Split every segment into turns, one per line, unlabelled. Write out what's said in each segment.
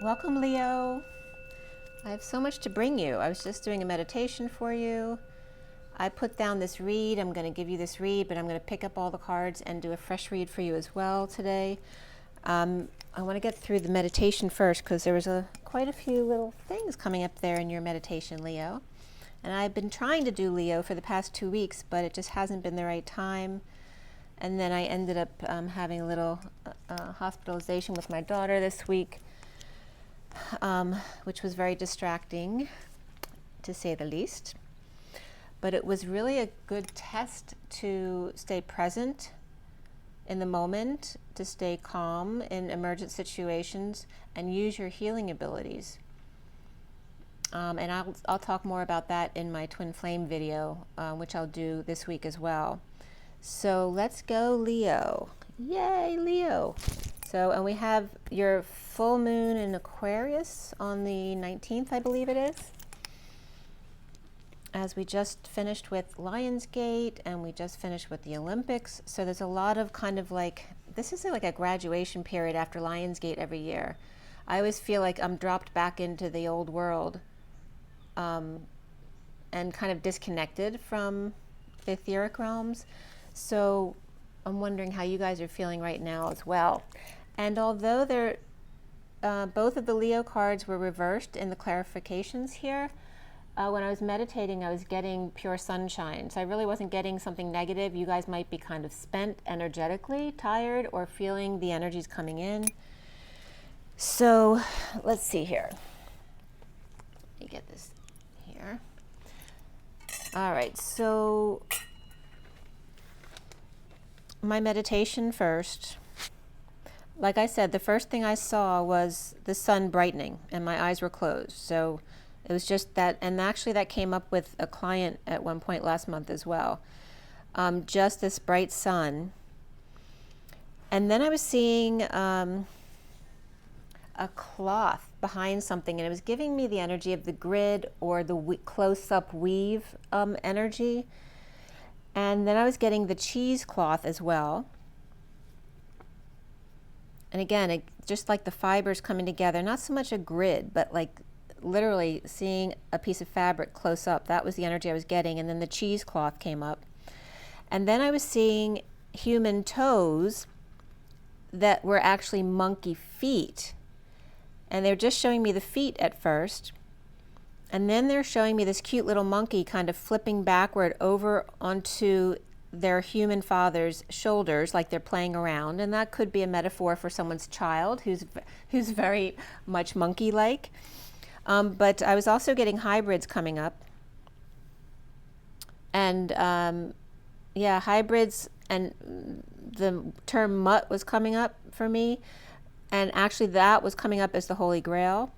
Welcome, Leo. I have so much to bring you. I was just doing a meditation for you. I put down this read. I'm going to give you this read, but I'm going to pick up all the cards and do a fresh read for you as well today. I want to get through the meditation first because there was quite a few little things coming up there in your meditation, Leo. And I've been trying to do Leo for the past 2 weeks, but it just hasn't been the right time. And then I ended up having a little hospitalization with my daughter this week, which was very distracting, to say the least. But it was really a good test to stay present in the moment, to stay calm in emergent situations, and use your healing abilities. And I'll talk more about that in my Twin Flame video, which I'll do this week as well. So let's go, Leo. Yay, Leo. So, and we have your full moon in Aquarius on the 19th, I believe it is. As we just finished with Lionsgate and we just finished with the Olympics. So there's a lot of kind of like, this is like a graduation period after Lionsgate every year. I always feel like I'm dropped back into the old world and kind of disconnected from the etheric realms. So I'm wondering how you guys are feeling right now as well. And although both of the Leo cards were reversed in the clarifications here, when I was meditating, I was getting pure sunshine. So I really wasn't getting something negative. You guys might be kind of spent energetically, tired, or feeling the energies coming in. So let's see here. Let me get this here. All right, so my meditation first. Like I said, the first thing I saw was the sun brightening and my eyes were closed. So it was just that, and actually that came up with a client at one point last month as well. Just this bright sun. And then I was seeing a cloth behind something, and it was giving me the energy of the grid or the close-up weave energy. And then I was getting the cheesecloth as well. And again, just like the fibers coming together, not so much a grid, but like literally seeing a piece of fabric close up. That was the energy I was getting. And then the cheesecloth came up. And then I was seeing human toes that were actually monkey feet. And they're just showing me the feet at first. And then they're showing me this cute little monkey kind of flipping backward over onto their human father's shoulders, like they're playing around. And that could be a metaphor for someone's child who's very much monkey-like. But I was also getting hybrids coming up. And yeah, hybrids, and the term mutt was coming up for me. And actually that was coming up as the Holy Grail.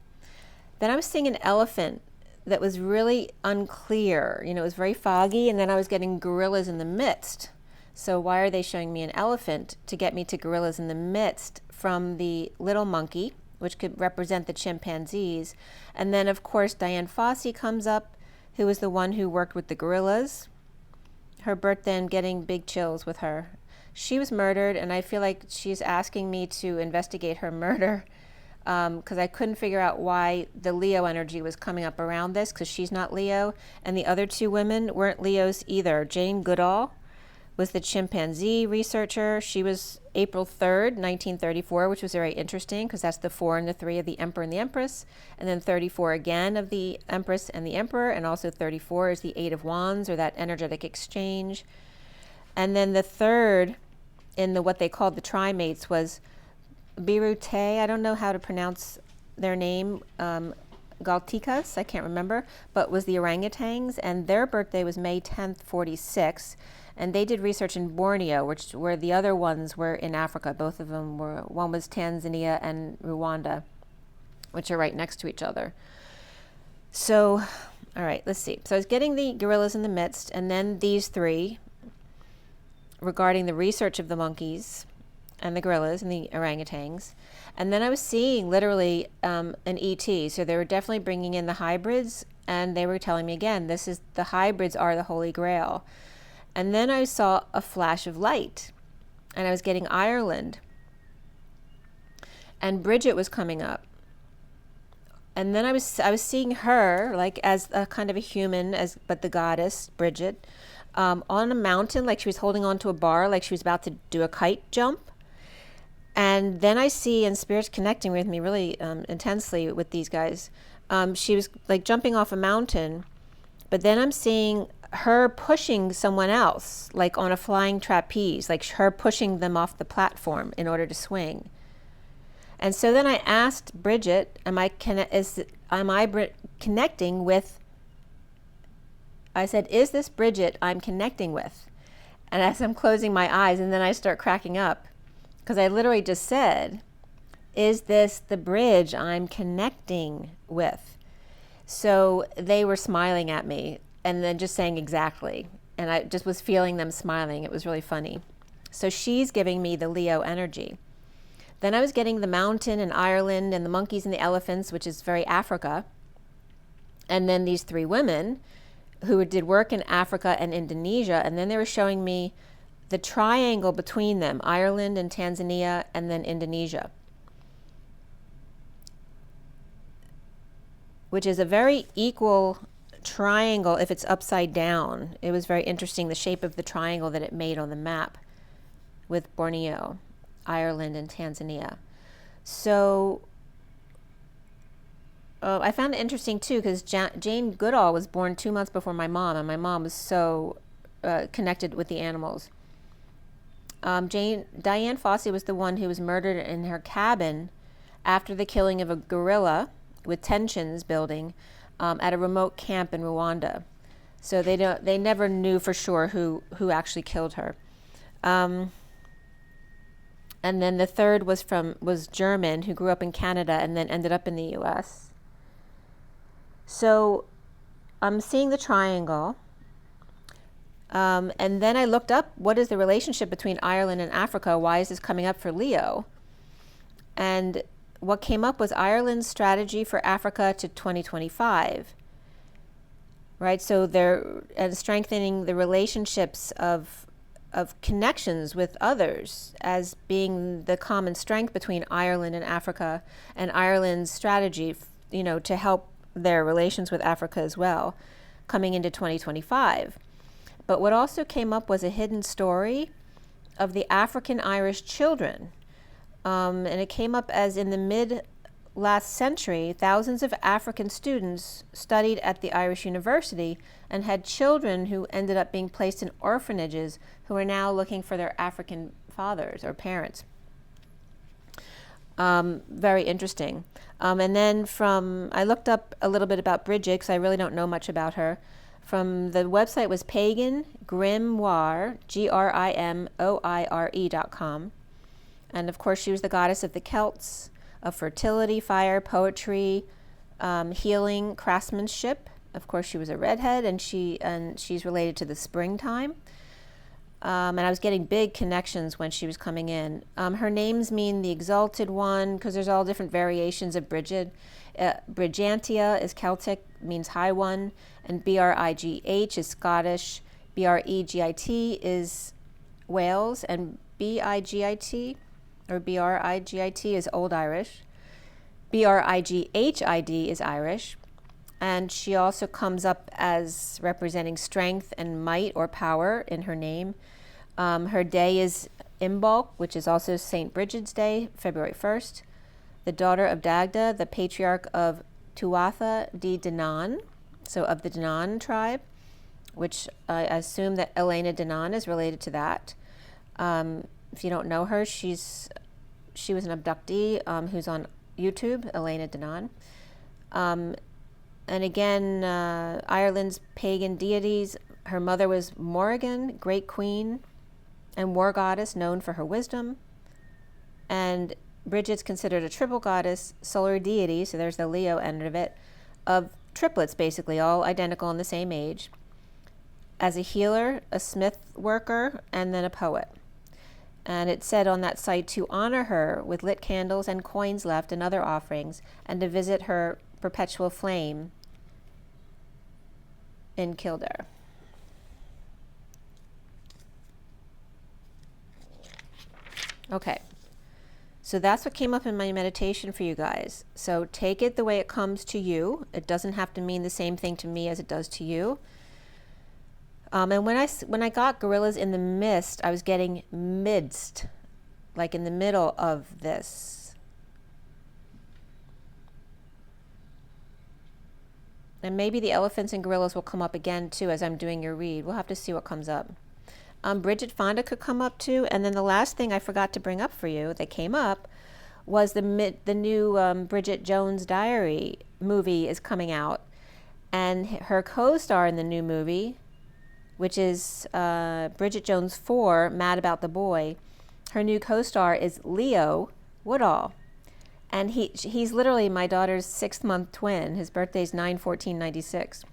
Then I was seeing an elephant that was really unclear. You know, it was very foggy, and then I was getting gorillas in the midst. So why are they showing me an elephant? To get me to gorillas in the midst from the little monkey, which could represent the chimpanzees. And then, of course, Diane Fossey comes up, who was the one who worked with the gorillas. Her birthday, I'm getting big chills with her. She was murdered, and I feel like she's asking me to investigate her murder. Because I couldn't figure out why the Leo energy was coming up around this, because she's not Leo, and the other two women weren't Leos either. Jane Goodall was the chimpanzee researcher. She was April 3rd, 1934, which was very interesting because that's the 4 and the 3 of the Emperor and the Empress, and then 34 again of the Empress and the Emperor, and also 34 is the 8 of Wands, or that energetic exchange. And then the third in the what they called the trimates was Birute, I don't know how to pronounce their name, Galticas, I can't remember, but was the orangutans, and their birthday was May 10th, 46, and they did research in Borneo, where the other ones were in Africa. Both of them were, one was Tanzania and Rwanda, which are right next to each other. So, all right, let's see. So I was getting the gorillas in the midst, and then these three regarding the research of the monkeys, and the gorillas and the orangutans. And then I was seeing literally an ET. So they were definitely bringing in the hybrids, and they were telling me again, the hybrids are the Holy Grail. And then I saw a flash of light, and I was getting Ireland. And Brigid was coming up. And then I was seeing her like as a kind of a human, but the goddess Brigid, on a mountain, like she was holding on to a bar, like she was about to do a kite jump. And then I see, and Spirit's connecting with me really intensely with these guys. She was like jumping off a mountain, but then I'm seeing her pushing someone else, like on a flying trapeze, like her pushing them off the platform in order to swing. And so then I asked Brigid, am I connecting with, I said, is this Brigid I'm connecting with? And as I'm closing my eyes, and then I start cracking up, because I literally just said, is this the bridge I'm connecting with? So they were smiling at me and then just saying exactly. And I just was feeling them smiling. It was really funny. So she's giving me the Leo energy. Then I was getting the mountain and Ireland and the monkeys and the elephants, which is very Africa. And then these three women who did work in Africa and Indonesia. And then they were showing me the triangle between them, Ireland and Tanzania, and then Indonesia, which is a very equal triangle if it's upside down. It was very interesting, the shape of the triangle that it made on the map with Borneo, Ireland, and Tanzania. So I found it interesting too, because Jane Goodall was born 2 months before my mom, and my mom was so connected with the animals. Diane Fossey was the one who was murdered in her cabin after the killing of a gorilla with tensions building at a remote camp in Rwanda. So they never knew for sure who actually killed her. And then the third was German, who grew up in Canada and then ended up in the U.S. So I'm seeing the triangle. And then I looked up, what is the relationship between Ireland and Africa? Why is this coming up for Leo? And what came up was Ireland's strategy for Africa to 2025. Right? So they're strengthening the relationships of connections with others as being the common strength between Ireland and Africa, and Ireland's strategy, to help their relations with Africa as well, coming into 2025. But what also came up was a hidden story of the African Irish children. And it came up as in the mid-last century, thousands of African students studied at the Irish University and had children who ended up being placed in orphanages who are now looking for their African fathers or parents. Very interesting. And then I looked up a little bit about Brigid, because I really don't know much about her. From the website was Pagan Grimoire, GRIMOIRE.com. And of course, she was the goddess of the Celts, of fertility, fire, poetry, healing, craftsmanship. Of course, she was a redhead, and she's related to the springtime. And I was getting big connections when she was coming in. Her names mean the exalted one, because there's all different variations of Brigid. Brigantia is Celtic, means high one, and BRIGH is Scottish, BREGIT is Wales, and BIGIT or BRIGIT is Old Irish. BRIGHID is Irish, and she also comes up as representing strength and might or power in her name. Her day is Imbolc, which is also St. Brigid's Day, February 1st. The daughter of Dagda, the patriarch of Tuatha de Danann, so of the Danann tribe, which I assume that Elena Danann is related to that. If you don't know her, she was an abductee who's on YouTube, Elena Danann. And again, Ireland's pagan deities, her mother was Morrigan, great queen and war goddess known for her wisdom. And Brigid's considered a triple goddess, solar deity, so there's the Leo end of it, of triplets basically, all identical in the same age, as a healer, a smith worker, and then a poet. And it said on that site to honor her with lit candles and coins left and other offerings, and to visit her perpetual flame in Kildare. Okay. So that's what came up in my meditation for you guys. So take it the way it comes to you. It doesn't have to mean the same thing to me as it does to you. And when I got gorillas in the mist, I was getting midst, like in the middle of this. And maybe the elephants and gorillas will come up again too as I'm doing your read. We'll have to see what comes up. Brigid Fonda could come up too. And then the last thing I forgot to bring up for you that came up was the new Bridget Jones' Diary movie is coming out. And her co-star in the new movie, which is Bridget Jones 4, Mad About the Boy, her new co-star is Leo Woodall. And he's literally my daughter's 6th-month twin. His birthday's 9/14/96.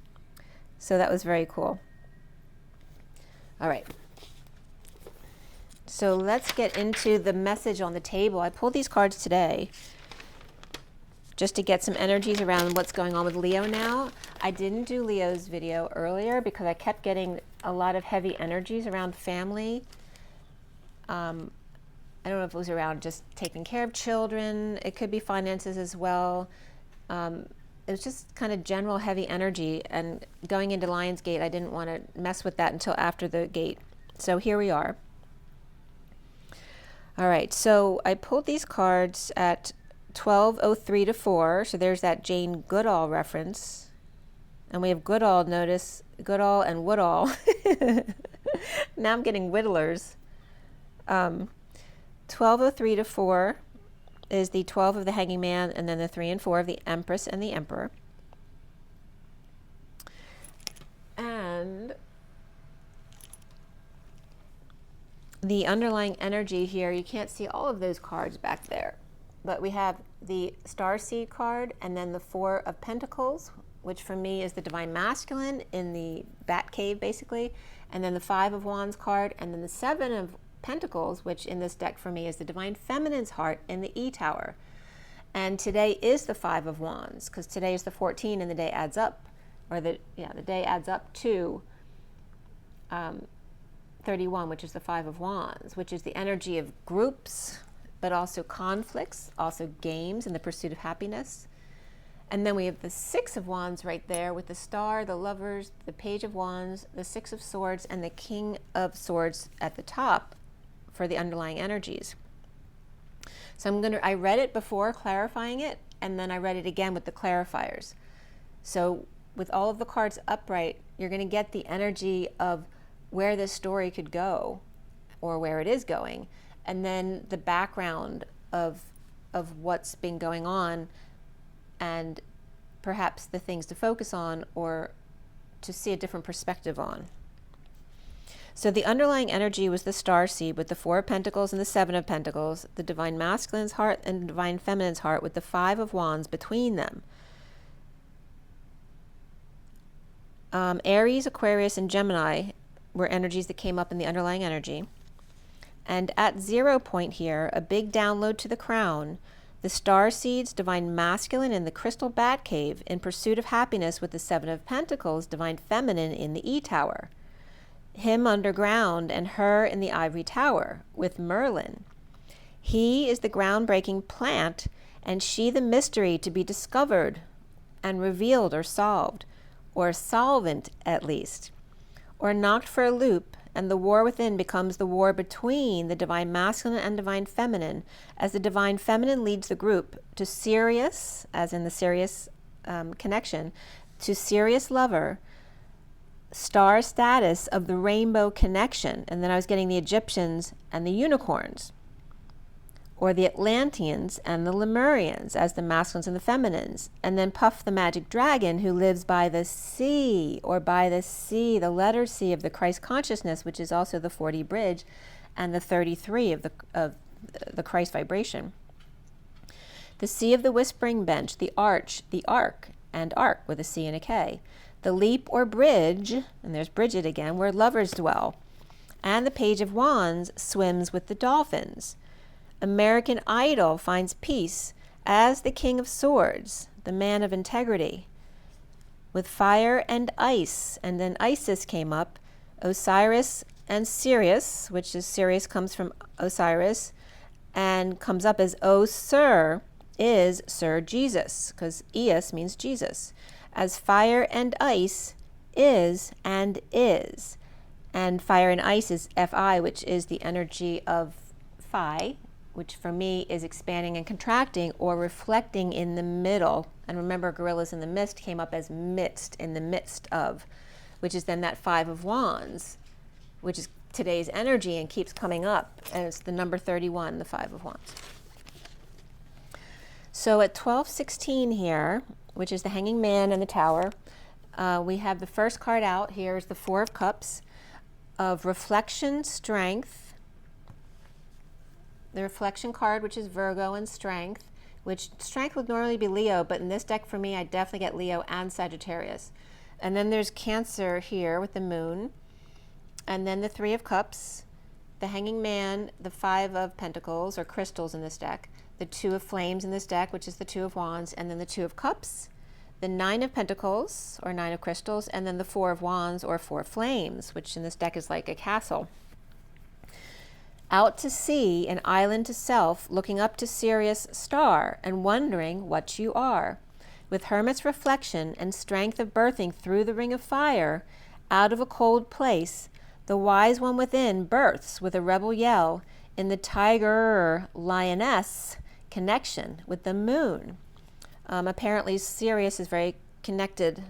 So that was very cool. All right. So let's get into the message on the table. I pulled these cards today just to get some energies around what's going on with Leo now. I didn't do Leo's video earlier because I kept getting a lot of heavy energies around family. I don't know if it was around just taking care of children. It could be finances as well. It was just kind of general heavy energy, and going into Lionsgate, I didn't want to mess with that until after the gate. So here we are. All right, so I pulled these cards at 12:03 to 4, so there's that Jane Goodall reference. And we have Goodall, notice, Goodall and Woodall. Now I'm getting whittlers. 12:03 to 4 is the 12 of the Hanging Man, and then the 3 and 4 of the Empress and the Emperor. And the underlying energy here, you can't see all of those cards back there, but we have the Starseed card and then the 4 of Pentacles, which for me is the Divine Masculine in the Bat Cave basically, and then the 5 of Wands card, and then the 7 of Pentacles, which in this deck for me is the Divine Feminine's heart in the E Tower. And today is the 5 of Wands, because today is the 14 and the day adds up, or the day adds up to 31, which is the 5 of Wands, which is the energy of groups, but also conflicts, also games and the pursuit of happiness. And then we have the 6 of Wands right there with the Star, the Lovers, the Page of Wands, the 6 of Swords, and the King of Swords at the top for the underlying energies. So I read it before clarifying it, and then I read it again with the clarifiers. So with all of the cards upright, you're going to get the energy of where this story could go or where it is going, and then the background of what's been going on, and perhaps the things to focus on or to see a different perspective on. So the underlying energy was the Starseed with the 4 of Pentacles and the 7 of Pentacles, the Divine Masculine's heart and Divine Feminine's heart with the 5 of Wands between them. Aries, Aquarius, and Gemini were energies that came up in the underlying energy. And at 0 point here, a big download to the crown, the Starseeds, Divine Masculine in the Crystal Bat Cave in pursuit of happiness with the 7 of Pentacles, Divine Feminine in the E Tower. Him underground and her in the Ivory Tower with Merlin. He is the groundbreaking plant and she the mystery to be discovered and revealed or solved, or solvent at least, or knocked for a loop, and the war within becomes the war between the Divine Masculine and Divine Feminine, as the Divine Feminine leads the group to Sirius, as in the Sirius connection, to Sirius lover, star status of the rainbow connection. And then I was getting the Egyptians and the unicorns, or the Atlanteans and the Lemurians as the masculines and the feminines, and then Puff the magic dragon who lives by the sea, or by the sea, the letter C of the Christ consciousness, which is also the 40 bridge and the 33 of the Christ vibration. The sea of the whispering bench, the arch, the ark, and ark with a C and a K. The leap or bridge, and there's Brigid again, where lovers dwell. And the Page of Wands swims with the dolphins. American Idol finds peace as the King of Swords, the man of integrity, with fire and ice. And then Isis came up, Osiris and Sirius, which is Sirius comes from Osiris, and comes up as "O Sir" is Sir Jesus, because Eos means Jesus. As "fire and ice" is and is. And fire and ice is Fi, which is the energy of Phi, which for me is expanding and contracting or reflecting in the middle. And remember, gorillas in the mist came up as midst, in the midst of, which is then that 5 of Wands, which is today's energy and keeps coming up. And it's the number 31, the 5 of Wands. So at 12:16 here, which is the Hanging Man and the Tower, we have the first card out. Here is the 4 of Cups of reflection, strength. The reflection card, which is Virgo and strength, which strength would normally be Leo, but in this deck for me, I definitely get Leo and Sagittarius. And then there's Cancer here with the Moon. And then the 3 of Cups, the Hanging Man, the 5 of Pentacles, or crystals in this deck, the 2 of Flames in this deck, which is the 2 of Wands, and then the 2 of Cups, the 9 of Pentacles, or 9 of Crystals, and then the 4 of Wands, or 4 of Flames, which in this deck is like a castle. Out to sea, an island to self, looking up to Sirius star, and wondering what you are. With hermit's reflection and strength of birthing through the ring of fire, out of a cold place, the wise one within births with a rebel yell in the tiger lioness connection with the moon. Apparently Sirius is very connected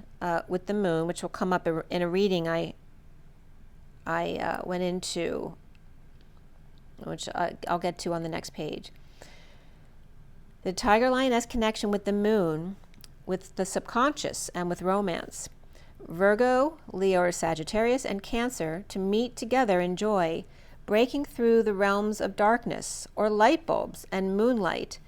with the moon, which will come up in a reading I went into, which I'll get to on the next page. The tiger lioness connection with the moon, with the subconscious and with romance. Virgo, Leo or Sagittarius, and Cancer to meet together in joy, breaking through the realms of darkness, or light bulbs and moonlight,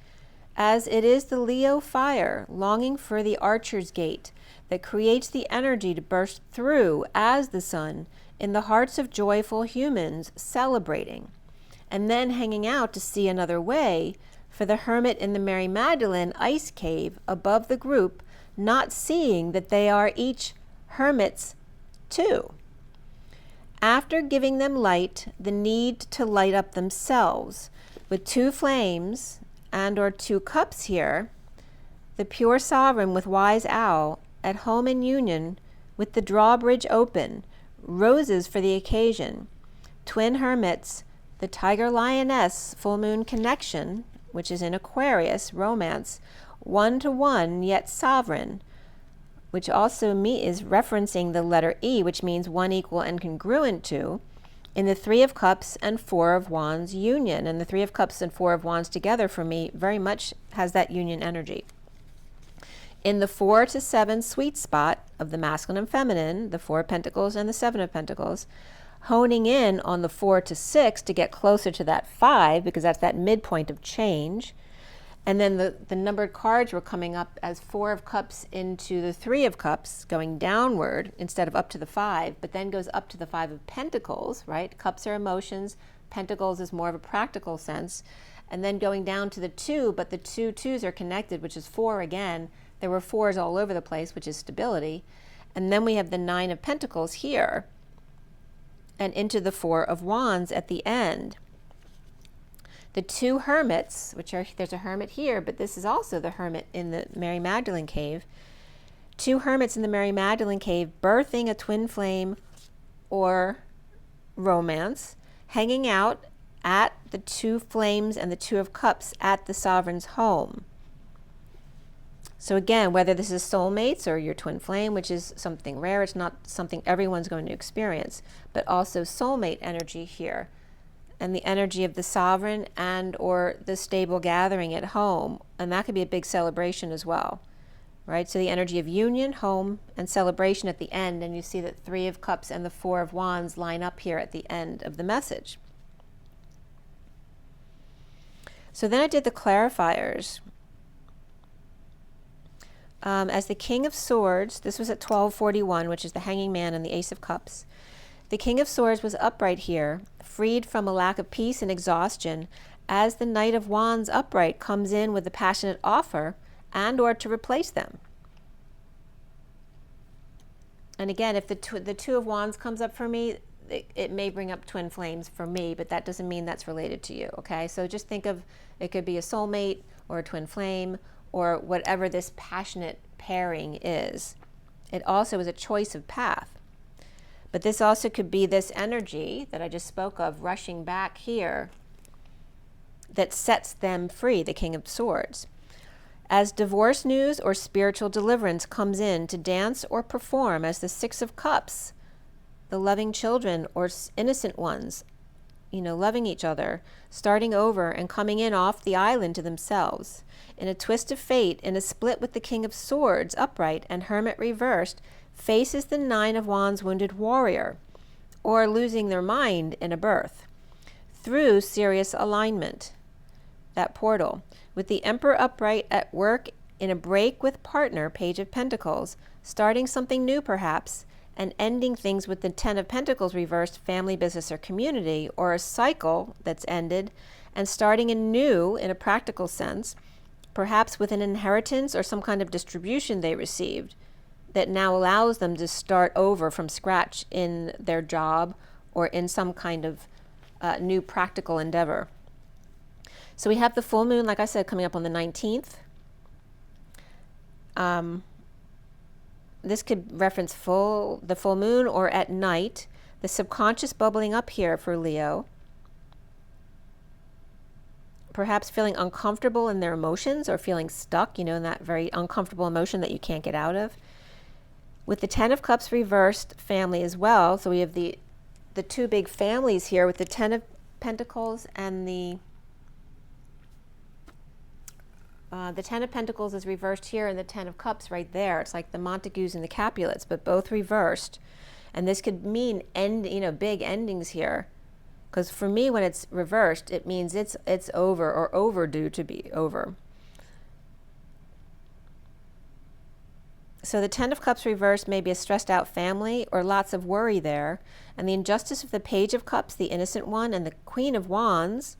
as it is the Leo fire longing for the archer's gate that creates the energy to burst through as the sun in the hearts of joyful humans celebrating, and then hanging out to see another way for the hermit in the Mary Magdalene ice cave above the group, not seeing that they are each hermits too. After giving them light, the need to light up themselves with 2 flames and or 2 cups here, the pure sovereign with wise owl at home in union with the drawbridge open, roses for the occasion, twin hermits, the tiger lioness full moon connection, which is in Aquarius, romance, 1-to-1 yet sovereign, which also is referencing the letter E, which means 1 equal and congruent to, in the 3 of Cups and 4 of Wands union. And the 3 of Cups and 4 of Wands together for me very much has that union energy. In the 4 to 7 sweet spot of the masculine and feminine, the 4 of Pentacles and the 7 of Pentacles, honing in on the 4 to 6 to get closer to that 5, because that's that midpoint of change. And then the numbered cards were coming up as 4 of Cups into the 3 of Cups, going downward instead of up to the 5, but then goes up to the 5 of Pentacles, right? Cups are emotions, Pentacles is more of a practical sense. And then going down to the 2, but the 2 twos are connected, which is 4 again. There were 4s all over the place, which is stability. And then we have the 9 of Pentacles here, and into the 4 of Wands at the end. The 2 hermits, which are, there's a hermit here, but this is also the hermit in the Mary Magdalene cave. 2 hermits in the Mary Magdalene cave birthing a twin flame or romance, hanging out at the 2 flames and the 2 of Cups at the sovereign's home. So again, whether this is soulmates or your twin flame, which is something rare, it's not something everyone's going to experience, but also soulmate energy here. And the energy of the sovereign and or the stable gathering at home. And that could be a big celebration as well, right? So the energy of union, home, and celebration at the end. And you see that 3 of Cups and the 4 of Wands line up here at the end of the message. So then I did the clarifiers. As the King of Swords, this was at 12:41, which is the Hanging Man and the Ace of Cups. The King of Swords was upright here, freed from a lack of peace and exhaustion, as the Knight of Wands upright comes in with a passionate offer and or to replace them. And again, if the two of Wands comes up for me, it may bring up twin flames for me, but that doesn't mean that's related to you, okay? So just think of, it could be a soulmate or a twin flame or whatever this passionate pairing is. It also is a choice of path. But this also could be this energy that I just spoke of rushing back here that sets them free, the King of Swords. As divorce news or spiritual deliverance comes in to dance or perform as the Six of Cups, the loving children or innocent ones, loving each other, starting over and coming in off the island to themselves. In a twist of fate, in a split with the King of Swords upright and Hermit reversed, faces the Nine of Wands wounded warrior, or losing their mind in a birth, through serious alignment, that portal, with the Emperor upright at work in a break with partner, Page of Pentacles, starting something new perhaps, and ending things with the Ten of Pentacles reversed, family, business, or community, or a cycle that's ended, and starting anew in a practical sense, perhaps with an inheritance or some kind of distribution they received that now allows them to start over from scratch in their job or in some kind of new practical endeavor. So we have the full moon, like I said, coming up on the 19th. This could reference the full moon or at night. The subconscious bubbling up here for Leo. Perhaps feeling uncomfortable in their emotions or feeling stuck, in that very uncomfortable emotion that you can't get out of. With the Ten of Cups reversed, family as well. So we have the two big families here with the Ten of Pentacles and the Ten of Pentacles is reversed here and the Ten of Cups right there. It's like the Montagues and the Capulets, but both reversed. And this could mean big endings here. Because for me, when it's reversed, it means it's over or overdue to be over. So the Ten of Cups reversed may be a stressed out family or lots of worry there. And the injustice of the Page of Cups, the innocent one, and the Queen of Wands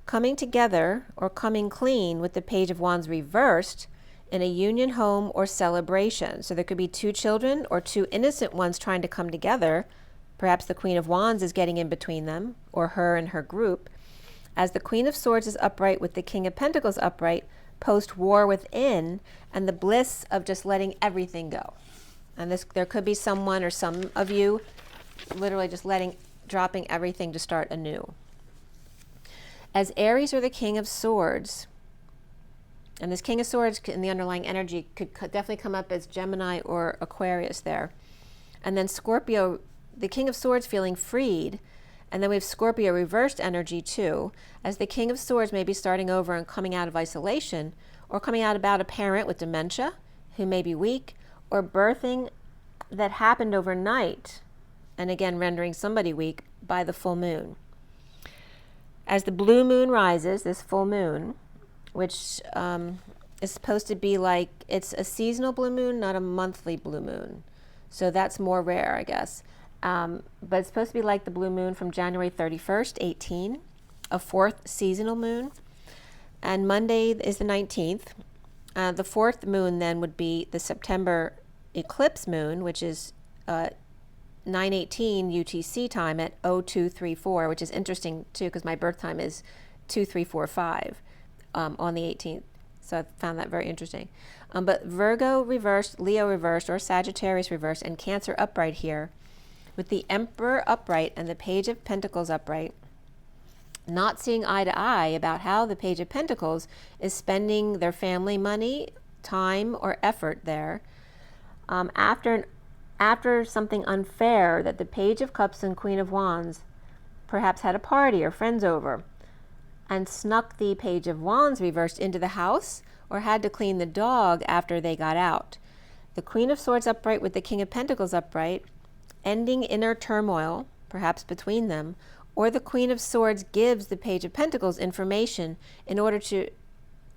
coming together or coming clean with the Page of Wands reversed in a union, home, or celebration. So there could be two children or two innocent ones trying to come together. Perhaps the Queen of Wands is getting in between them, or her and her group, as the Queen of Swords is upright with the King of Pentacles upright, post-war within, and the bliss of just letting everything go. And there could be someone or some of you literally just dropping everything to start anew. As Aries or the King of Swords, and this King of Swords in the underlying energy could definitely come up as Gemini or Aquarius there. And then Scorpio, the King of Swords feeling freed, and then we have Scorpio reversed energy too, as the King of Swords may be starting over and coming out of isolation, or coming out about a parent with dementia who may be weak, or birthing that happened overnight, and again rendering somebody weak by the full moon. As the blue moon rises, this full moon, which is supposed to be like, it's a seasonal blue moon, not a monthly blue moon. So that's more rare, I guess. But it's supposed to be like the blue moon from January 31st, 18, a fourth seasonal moon. And Monday is the 19th. The fourth moon then would be the September eclipse moon, which is 9:18 UTC time at 0234, which is interesting too, because my birth time is 2345 on the 18th. So I found that very interesting. But Virgo reversed, Leo reversed, or Sagittarius reversed, and Cancer upright here, with the Emperor upright and the Page of Pentacles upright, not seeing eye to eye about how the Page of Pentacles is spending their family money, time, or effort there. After something unfair that the Page of Cups and Queen of Wands perhaps had a party or friends over and snuck the Page of Wands reversed into the house, or had to clean the dog after they got out. The Queen of Swords upright with the King of Pentacles upright, ending inner turmoil, perhaps between them, or the Queen of Swords gives the Page of Pentacles information or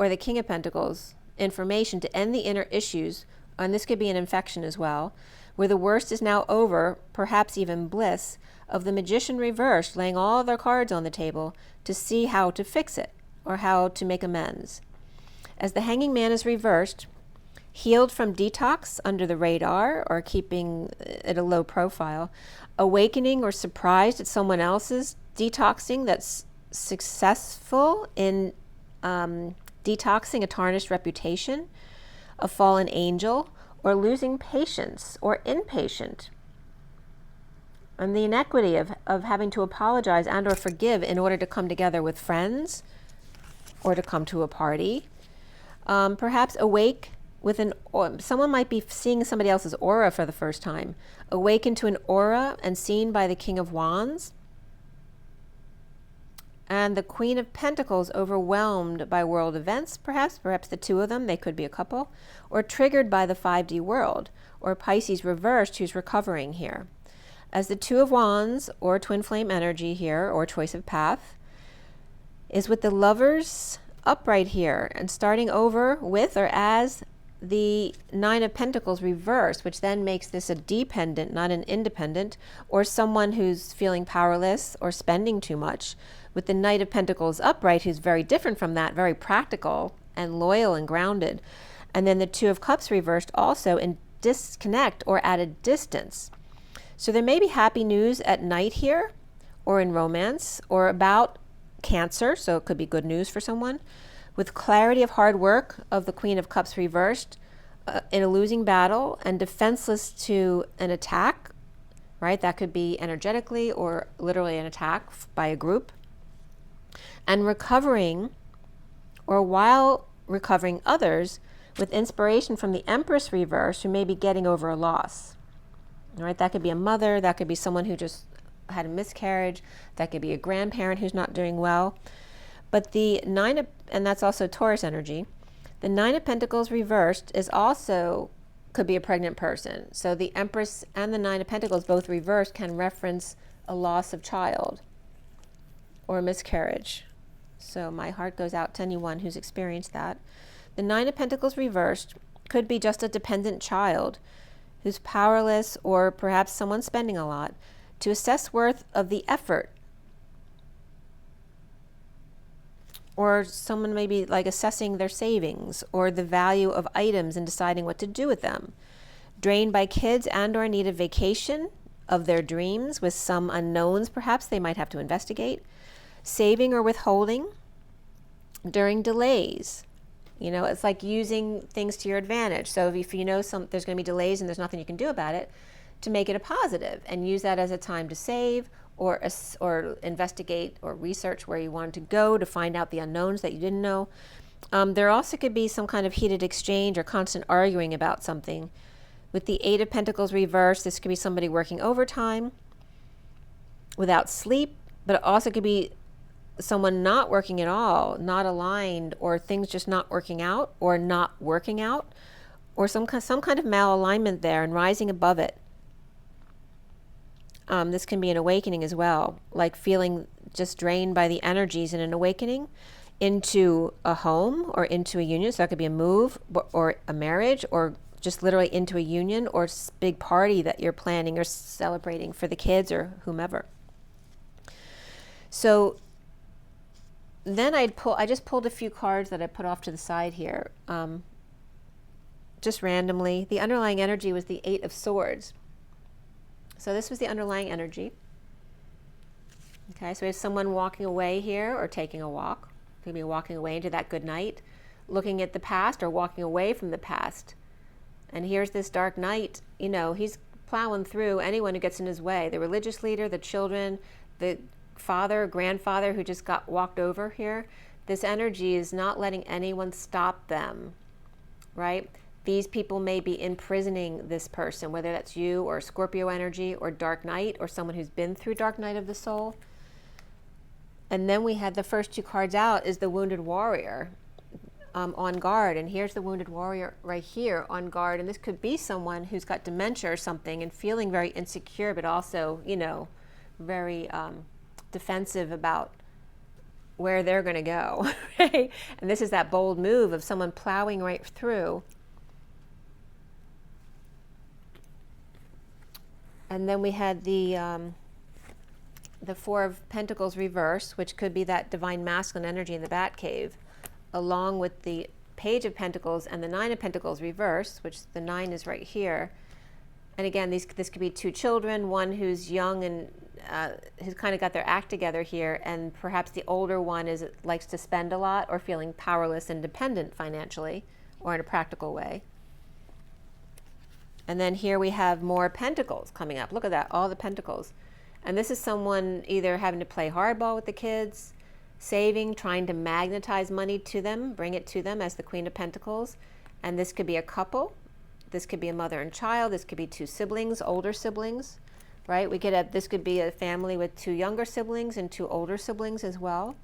the King of Pentacles information to end the inner issues, and this could be an infection as well, where the worst is now over, perhaps even bliss, of the Magician reversed, laying all their cards on the table to see how to fix it or how to make amends. As the Hanging Man is reversed, Healed from detox under the radar or keeping at a low profile. Awakening or surprised at someone else's detoxing that's successful in detoxing a tarnished reputation. A fallen angel, or losing patience or impatient. And the inequity of having to apologize and or forgive in order to come together with friends or to come to a party. Perhaps awake with someone might be seeing somebody else's aura for the first time. Awaken to an aura and seen by the King of Wands. And the Queen of Pentacles overwhelmed by world events, perhaps the two of them, they could be a couple, or triggered by the 5D world, or Pisces reversed who's recovering here. As the Two of Wands, or twin flame energy here, or choice of path, is with the Lovers upright here, and starting over with or as the Nine of Pentacles reversed, which then makes this a dependent, not an independent, or someone who's feeling powerless or spending too much, with the Knight of Pentacles upright, who's very different from that, very practical and loyal and grounded. And then the Two of Cups reversed also in disconnect or at a distance. So there may be happy news at night here, or in romance, or about Cancer, so it could be good news for someone, with clarity of hard work of the Queen of Cups reversed in a losing battle and defenseless to an attack, right? That could be energetically or literally an attack by a group. And recovering, or while recovering others, with inspiration from the Empress reverse, who may be getting over a loss. All right, that could be a mother, that could be someone who just had a miscarriage, that could be a grandparent who's not doing well. But the Nine of, and that's also Taurus energy, the Nine of Pentacles reversed is also, could be a pregnant person. So the Empress and the Nine of Pentacles both reversed can reference a loss of child or a miscarriage. So my heart goes out to anyone who's experienced that. The Nine of Pentacles reversed could be just a dependent child who's powerless, or perhaps someone spending a lot, to assess worth of the effort. Or someone maybe like assessing their savings or the value of items and deciding what to do with them. Drained by kids and or need a vacation of their dreams with some unknowns perhaps they might have to investigate. Saving or withholding during delays. You know, it's like using things to your advantage. So if you know there's going to be delays and there's nothing you can do about it, to make it a positive and use that as a time to save or investigate or research where you wanted to go to find out the unknowns that you didn't know. There also could be some kind of heated exchange or constant arguing about something. With the Eight of Pentacles reversed, this could be somebody working overtime without sleep, but it also could be someone not working at all, not aligned, or things just not working out, or not working out, or some kind of malalignment there and rising above it. This can be an awakening as well, like feeling just drained by the energies in an awakening into a home or into a union. So that could be a move or a marriage, or just literally into a union or big party that you're planning or celebrating for the kids or whomever. So then I just pulled a few cards that I put off to the side here, just randomly. The underlying energy was the Eight of Swords. So this was the underlying energy. Okay, so we have someone walking away here or taking a walk. Maybe walking away into that good night, looking at the past or walking away from the past. And here's this dark night, you know, he's plowing through anyone who gets in his way. The religious leader, the children, the father, grandfather who just got walked over here. This energy is not letting anyone stop them, right? These people may be imprisoning this person, whether that's you or Scorpio energy or dark night or someone who's been through dark night of the soul. And then we had the first two cards out is the wounded warrior on guard. And here's the wounded warrior right here on guard. And this could be someone who's got dementia or something and feeling very insecure, but also, you know, very defensive about where they're going to go. Right? And this is that bold move of someone plowing right through. And then we had the Four of Pentacles reverse, which could be that divine masculine energy in the bat cave, along with the Page of Pentacles and the Nine of Pentacles reversed, which the 9 is right here. And again, this could be two children, one who's young and who's kind of got their act together here, and perhaps the older one likes to spend a lot or feeling powerless and dependent financially or in a practical way. And then here we have more pentacles coming up. Look at that, all the pentacles. And this is someone either having to play hardball with the kids, saving, trying to magnetize money to them, bring it to them as the Queen of Pentacles. And this could be a couple. This could be a mother and child. This could be two siblings, older siblings, right? This could be a family with two younger siblings and two older siblings as well.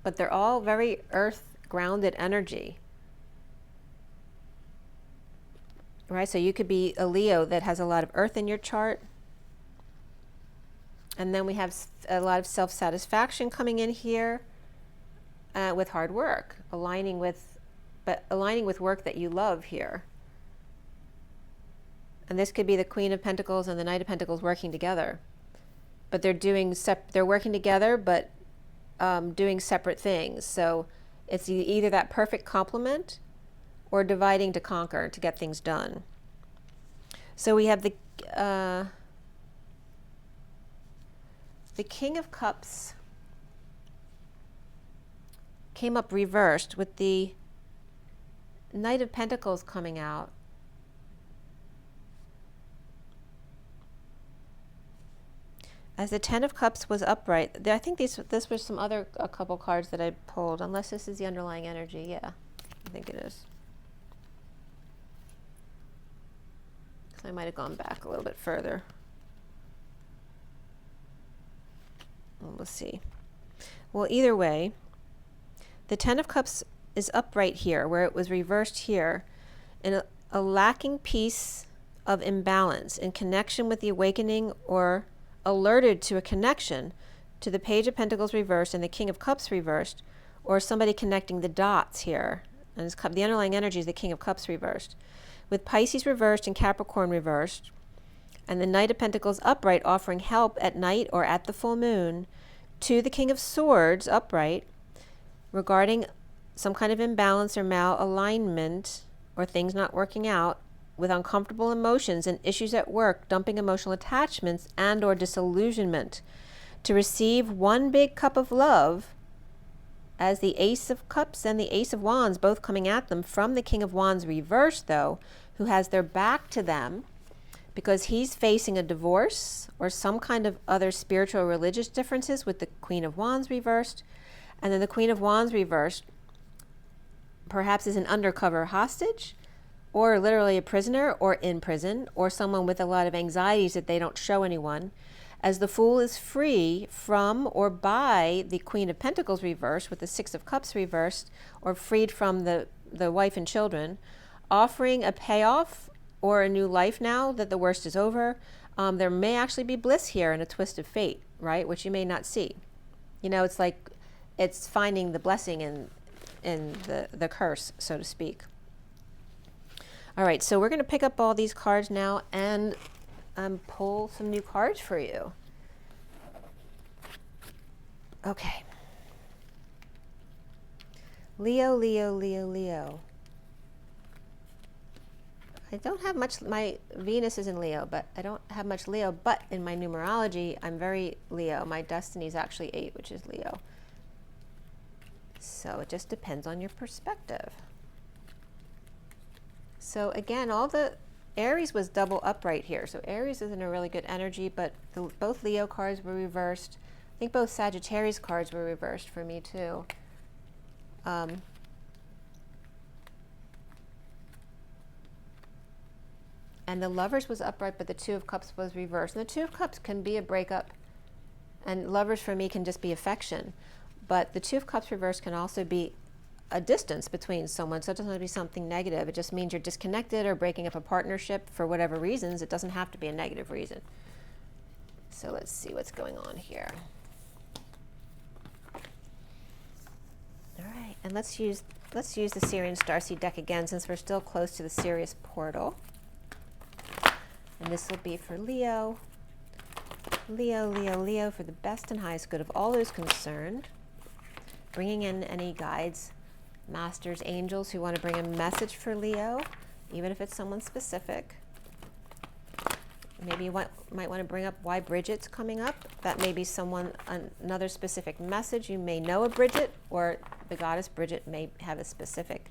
But they're all very earth-grounded energy. Right, so you could be a Leo that has a lot of earth in your chart. And then we have a lot of self-satisfaction coming in here with hard work, aligning with work that you love here. And this could be the Queen of Pentacles and the Knight of Pentacles working together. But they're working together, but doing separate things. So it's either that perfect complement or dividing to conquer, to get things done. So we have the King of Cups came up reversed with the Knight of Pentacles coming out. As the Ten of Cups was upright. I think this was some other a couple cards that I pulled, unless this is the underlying energy. Yeah, I think it is. I might have gone back a little bit further. We'll see. Well, either way, the Ten of Cups is upright here, where it was reversed here, in a lacking piece of imbalance in connection with the awakening, or alerted to a connection to the Page of Pentacles reversed and the King of Cups reversed, or somebody connecting the dots here. And the underlying energy is the King of Cups reversed. With Pisces reversed and Capricorn reversed, and the Knight of Pentacles upright offering help at night or at the full moon, to the King of Swords upright regarding some kind of imbalance or malalignment or things not working out, with uncomfortable emotions and issues at work, dumping emotional attachments and or disillusionment, to receive one big cup of love, as the Ace of Cups and the Ace of Wands both coming at them from the King of Wands reversed, though, who has their back to them because he's facing a divorce or some kind of other spiritual or religious differences, with the Queen of Wands reversed. And then the Queen of Wands reversed perhaps is an undercover hostage, or literally a prisoner, or in prison, or someone with a lot of anxieties that they don't show anyone, as the Fool is free from or by the Queen of Pentacles reversed, with the Six of Cups reversed, or freed from the wife and children, offering a payoff or a new life now that the worst is over. There may actually be bliss here and a twist of fate, right, which you may not see. You know, it's like it's finding the blessing in the curse, so to speak. All right, so we're going to pick up all these cards now and pull some new cards for you. Okay. Leo, Leo, Leo, Leo. I don't have much, my Venus is in Leo, but I don't have much Leo, but in my numerology, I'm very Leo. My destiny is actually 8, which is Leo. So it just depends on your perspective. So again, all the Aries was double upright here. So Aries isn't a really good energy, but both Leo cards were reversed. I think both Sagittarius cards were reversed for me too. And the Lovers was upright, but the Two of Cups was reversed. And the Two of Cups can be a breakup, and Lovers for me can just be affection. But the Two of Cups reversed can also be a distance between someone, so it doesn't have to be something negative. It just means you're disconnected or breaking up a partnership for whatever reasons. It doesn't have to be a negative reason. So let's see what's going on here. All right, and let's use the SIRIAN Starseed deck again, since we're still close to the Sirius portal. And this will be for Leo. Leo, Leo, Leo, for the best and highest good of all those concerned. Bringing in any guides Masters, angels who want to bring a message for Leo, even if it's someone specific. Maybe you might want to bring up why Brigid's coming up. That may be another specific message. You may know a Brigid, or the goddess Brigid may have a specific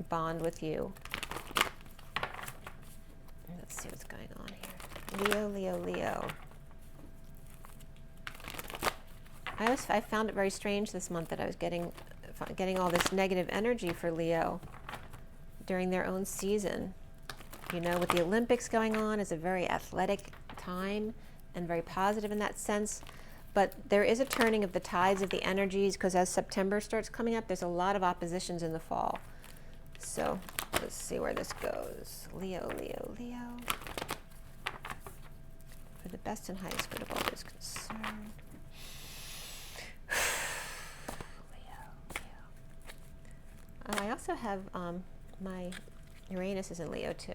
bond with you. Let's see what's going on here. Leo, Leo, Leo. I found it very strange this month that I was getting all this negative energy for Leo during their own season. You know, with the Olympics going on, it's a very athletic time and very positive in that sense. But there is a turning of the tides of the energies, because as September starts coming up, there's a lot of oppositions in the fall. So let's see where this goes. Leo, Leo, Leo. For the best and highest good of all that is concerned. I also have my Uranus is in Leo too.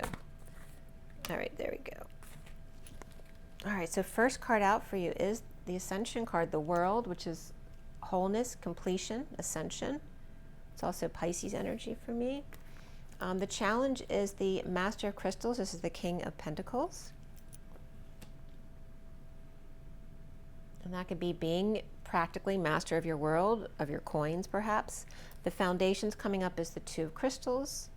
All right, there we go. All right, so first card out for you is the Ascension card, the World, which is wholeness, completion, ascension. It's also Pisces energy for me. The challenge is the Master of Crystals. This is the King of Pentacles. And that could be being practically master of your world, of your coins perhaps. The foundations coming up is the Two of Crystals.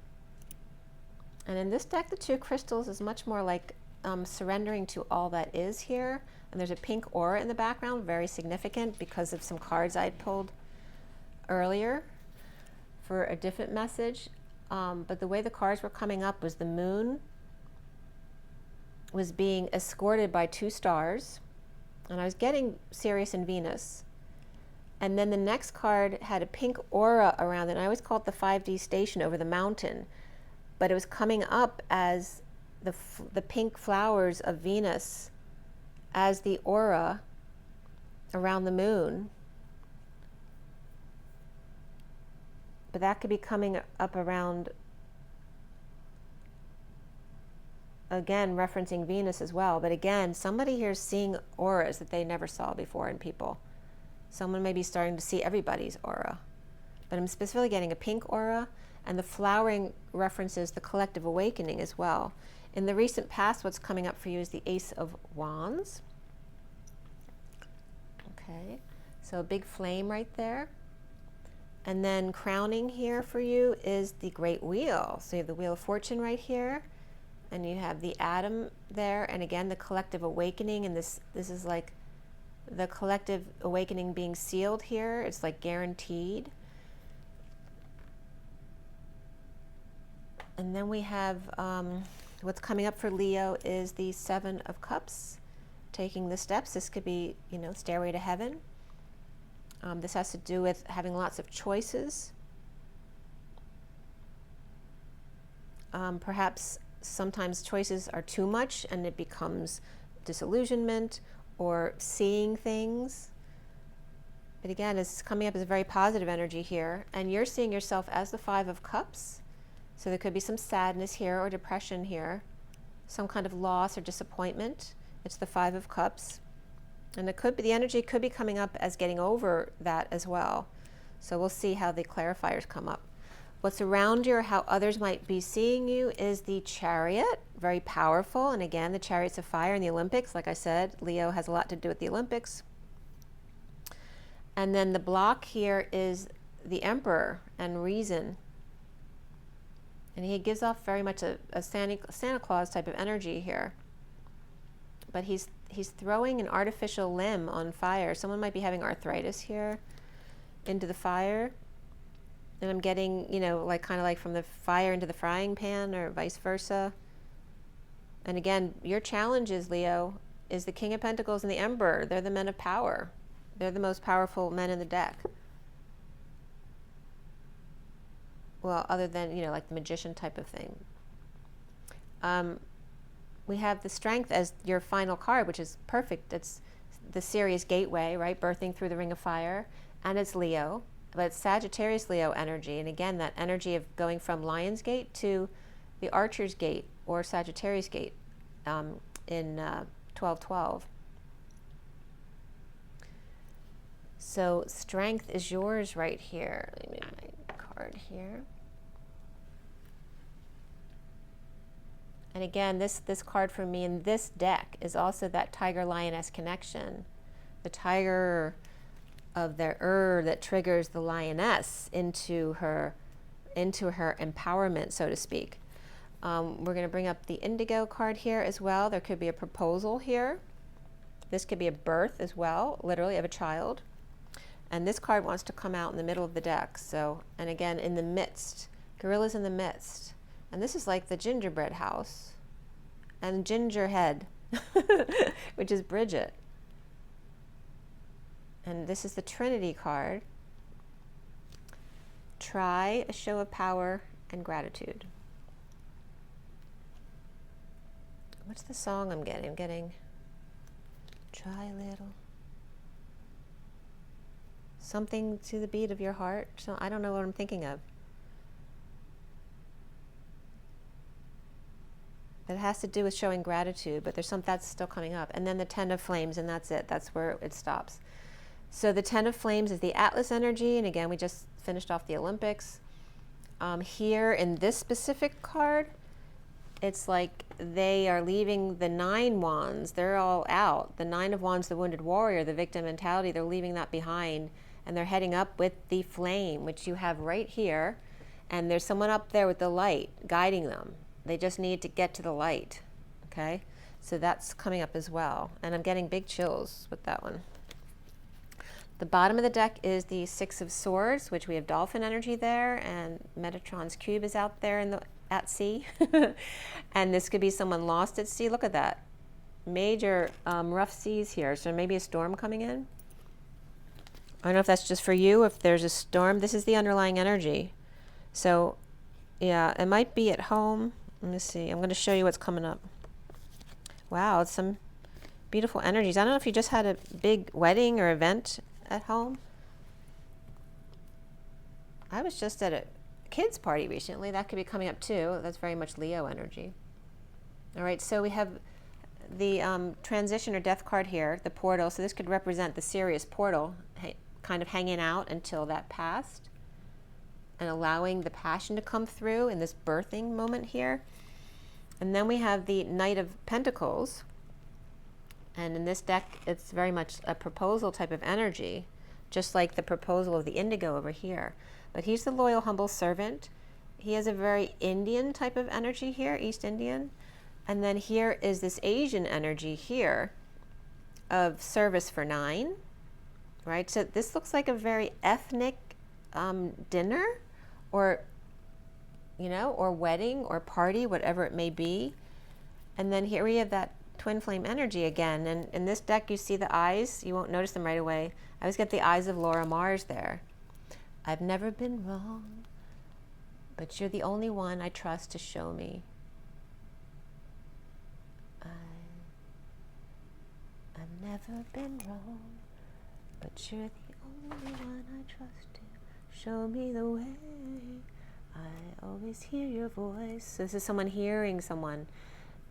And in this deck, the Two of Crystals is much more like surrendering to all that is here. And there's a pink aura in the background, very significant because of some cards I pulled earlier for a different message. But the way the cards were coming up was the moon was being escorted by two stars. And I was getting Sirius and Venus. And then the next card had a pink aura around it. And I always call it the 5D station over the mountain. But it was coming up as the pink flowers of Venus as the aura around the moon. But that could be coming up around, again, referencing Venus as well. But again, somebody here is seeing auras that they never saw before in people. Someone may be starting to see everybody's aura. But I'm specifically getting a pink aura, and the flowering references the collective awakening as well. In the recent past, what's coming up for you is the Ace of Wands. Okay, so a big flame right there. And then crowning here for you is the Great Wheel. So you have the Wheel of Fortune right here, and you have the Atom there, and again, the collective awakening, and this is like the collective awakening being sealed here. It's like guaranteed. And then we have what's coming up for Leo is the Seven of Cups, taking the steps. This could be, you know, Stairway to Heaven. This has to do with having lots of choices. Perhaps sometimes choices are too much and it becomes disillusionment or seeing things. But again, it's coming up as a very positive energy here. And you're seeing yourself as the Five of Cups. So there could be some sadness here or depression here, some kind of loss or disappointment. It's the Five of Cups. And it could be, the energy could be coming up as getting over that as well. So we'll see how the clarifiers come up. What's around you or how others might be seeing you is the Chariot, very powerful. And again, the Chariots of Fire in the Olympics. Like I said, Leo has a lot to do with the Olympics. And then the block here is the Emperor and Reason. And he gives off very much a Santa Claus type of energy here. But he's throwing an artificial limb on fire. Someone might be having arthritis here into the fire. And I'm getting, you know, like kind of like from the fire into the frying pan or vice versa. And again, your challenge is, Leo, is the King of Pentacles and the Emperor. They're the men of power. They're the most powerful men in the deck. Well, other than, you know, like the magician type of thing. We have the Strength as your final card, which is perfect. It's the Sirius gateway, right? Birthing through the Ring of Fire. And it's Leo, but it's Sagittarius Leo energy. And again, that energy of going from Lion's Gate to the Archer's Gate or Sagittarius Gate in 1212. So strength is yours right here. Let me move my card here. And again, this card for me in this deck is also that tiger lioness connection. The tiger of the that triggers the lioness into her empowerment, so to speak. We're going to bring up the indigo card here as well. There could be a proposal here. This could be a birth as well, literally, of a child. And this card wants to come out in the middle of the deck. So, and again, in the midst, gorillas in the midst. And this is like the gingerbread house and gingerhead, which is Brigid. And this is the Trinity card. Try a show of power and gratitude. What's the song I'm getting? I'm getting try a little. Something to the beat of your heart. So I don't know what I'm thinking of. That has to do with showing gratitude, but there's that's still coming up. And then the Ten of Flames, and that's it. That's where it stops. So the Ten of Flames is the Atlas energy, and again, we just finished off the Olympics. Here in this specific card, it's like they are leaving the 9 wands. They're all out. The 9 of wands, the wounded warrior, the victim mentality, they're leaving that behind, and they're heading up with the flame, which you have right here. And there's someone up there with the light guiding them. They just need to get to the light, okay? So that's coming up as well. And I'm getting big chills with that one. The bottom of the deck is the 6 of Swords, which we have dolphin energy there, and Metatron's cube is out there at sea. And this could be someone lost at sea. Look at that. Major rough seas here. So maybe a storm coming in. I don't know if that's just for you, if there's a storm. This is the underlying energy. So, yeah, it might be at home. Let me see. I'm going to show you what's coming up. Wow, it's some beautiful energies. I don't know if you just had a big wedding or event at home. I was just at a kids party recently. That could be coming up too. That's very much Leo energy. All right, so we have the transition or death card here, the portal. So this could represent the Sirius portal, kind of hanging out until that passed and allowing the passion to come through in this birthing moment here. And then we have the Knight of Pentacles. And in this deck, it's very much a proposal type of energy, just like the proposal of the indigo over here. But he's the loyal, humble servant. He has a very Indian type of energy here, East Indian. And then here is this Asian energy here of service for 9, right? So this looks like a very ethnic dinner or, you know, or wedding or party, whatever it may be. And then here we have that twin flame energy again. And in this deck, you see the eyes. You won't notice them right away. I always get the eyes of Laura Mars there. I've never been wrong, but you're the only one I trust to show me. I've never been wrong, but you're the only one I trust to show me the way. I always hear your voice. So this is someone hearing someone.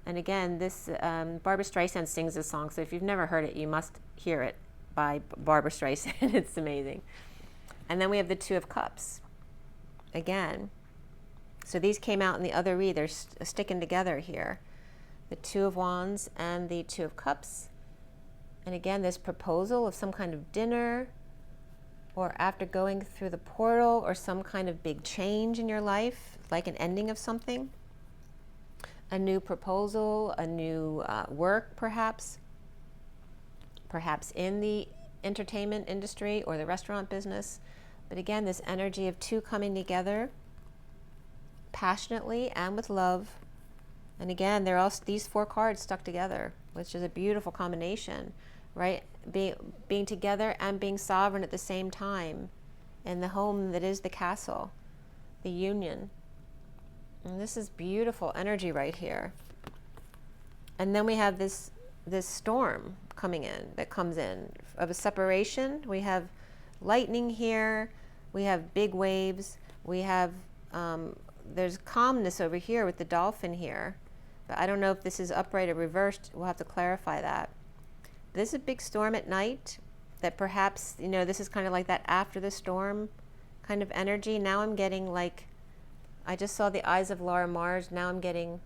And again, this Barbra Streisand sings this song, so if you've never heard it, you must hear it by Barbra Streisand. It's amazing. And then we have the Two of Cups again. So these came out in the other read. They're sticking together here. The Two of Wands and the Two of Cups. And again, this proposal of some kind of dinner, or after going through the portal, or some kind of big change in your life, like an ending of something. A new proposal, a new work perhaps in the entertainment industry or the restaurant business. But again, this energy of two coming together passionately and with love. And again, they're all these 4 cards stuck together, which is a beautiful combination, right? Being together and being sovereign at the same time in the home that is the castle, the union. And this is beautiful energy right here. And then we have this storm coming in, that comes in of a separation. We have lightning here. We have big waves. We have, there's calmness over here with the dolphin here. But I don't know if this is upright or reversed. We'll have to clarify that. This is a big storm at night. that perhaps, you know, this is kind of like that after the storm kind of energy. Now I'm getting like, I just saw the eyes of Laura Mars. Now I'm getting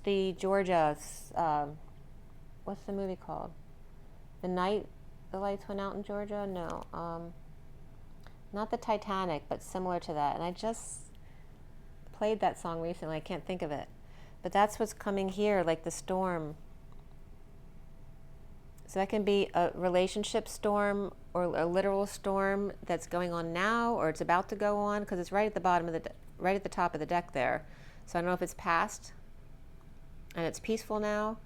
the Georgia, what's the movie called? The Night the Lights Went Out in Georgia? No. Not the Titanic, but similar to that. And I just played that song recently. I can't think of it. But that's what's coming here, like the storm. So that can be a relationship storm or a literal storm that's going on now, or it's about to go on, because it's right at the bottom of the, right at the top of the deck there. So I don't know if it's past and it's peaceful now,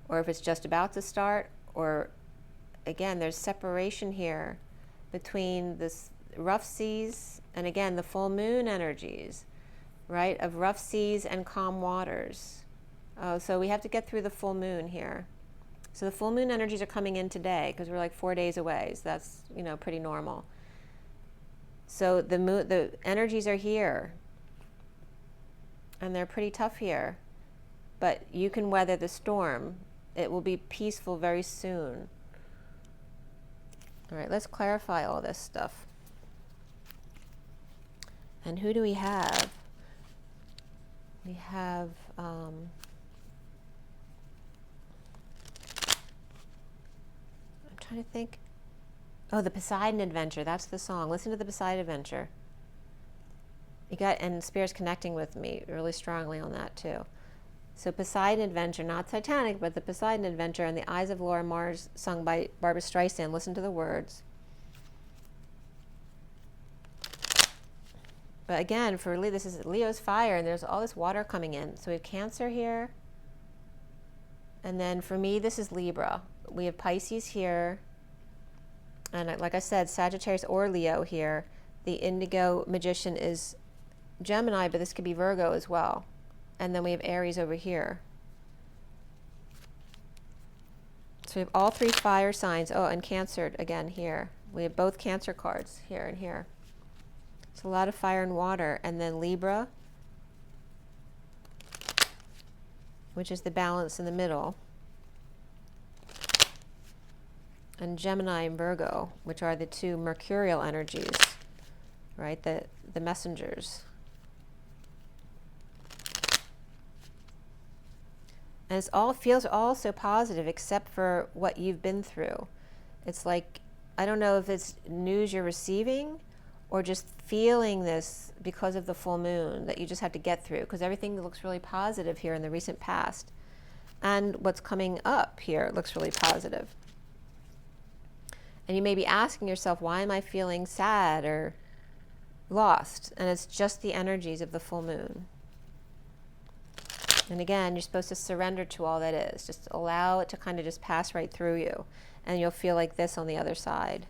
or if it's just about to start, or again, there's separation here between this rough seas and again the full moon energies, right, of rough seas and calm waters. Oh, so we have to get through the full moon here. So the full moon energies are coming in today because we're like 4 days away. So that's, you know, pretty normal. So the energies are here, and they're pretty tough here. But you can weather the storm. It will be peaceful very soon. All right, let's clarify all this stuff. And who do we have? We have I'm trying to think. Oh, the Poseidon Adventure. That's the song. Listen to the Poseidon Adventure. You got, and Spirit's connecting with me really strongly on that too. So Poseidon Adventure, not Titanic, but the Poseidon Adventure and the Eyes of Laura Mars, sung by Barbra Streisand. Listen to the words. But again, for Leo, this is Leo's fire, and there's all this water coming in. So we have Cancer here. And then for me, this is Libra. We have Pisces here. And like I said, Sagittarius or Leo here. The Indigo Magician is Gemini, but this could be Virgo as well. And then we have Aries over here. So we have all three fire signs. Oh, and Cancer again here. We have both Cancer cards here and here. So a lot of fire and water. And then Libra, which is the balance in the middle. And Gemini and Virgo, which are the two mercurial energies, right? The messengers. And it's all feels all so positive except for what you've been through. It's like, I don't know if it's news you're receiving or just feeling this because of the full moon that you just have to get through, because everything looks really positive here in the recent past. And what's coming up here looks really positive. And you may be asking yourself, why am I feeling sad or lost? And it's just the energies of the full moon. And again, you're supposed to surrender to all that is. Just allow it to kind of just pass right through you. And you'll feel like this on the other side.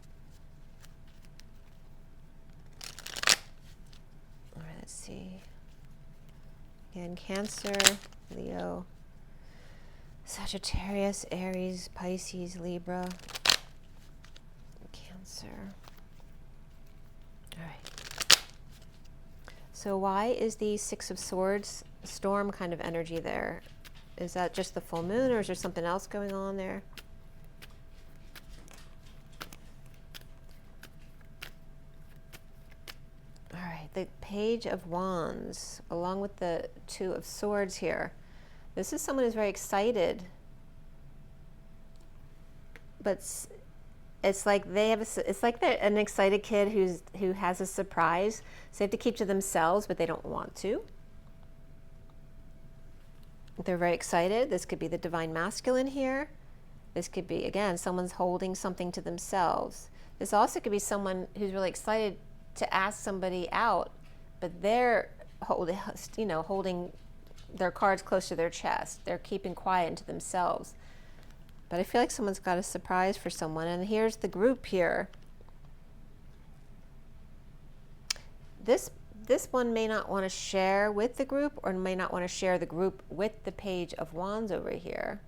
All right, let's see. Again, Cancer, Leo, Sagittarius, Aries, Pisces, Libra, Cancer. All right. So why is the Six of Swords storm kind of energy there? Is that just the full moon, or is there something else going on there? All right, the Page of Wands, along with the Two of Swords here. This is someone who's very excited, but it's like they have it's like they're an excited kid who has a surprise, so they have to keep to themselves, but they don't want to. They're very excited. This could be the divine masculine here. This could be, again, someone's holding something to themselves. This also could be someone who's really excited to ask somebody out, but they're holding their cards close to their chest. They're keeping quiet into themselves. But I feel like someone's got a surprise for someone. And here's the group here. This one may not want to share with the group, or may not want to share the group with the Page of Wands over here.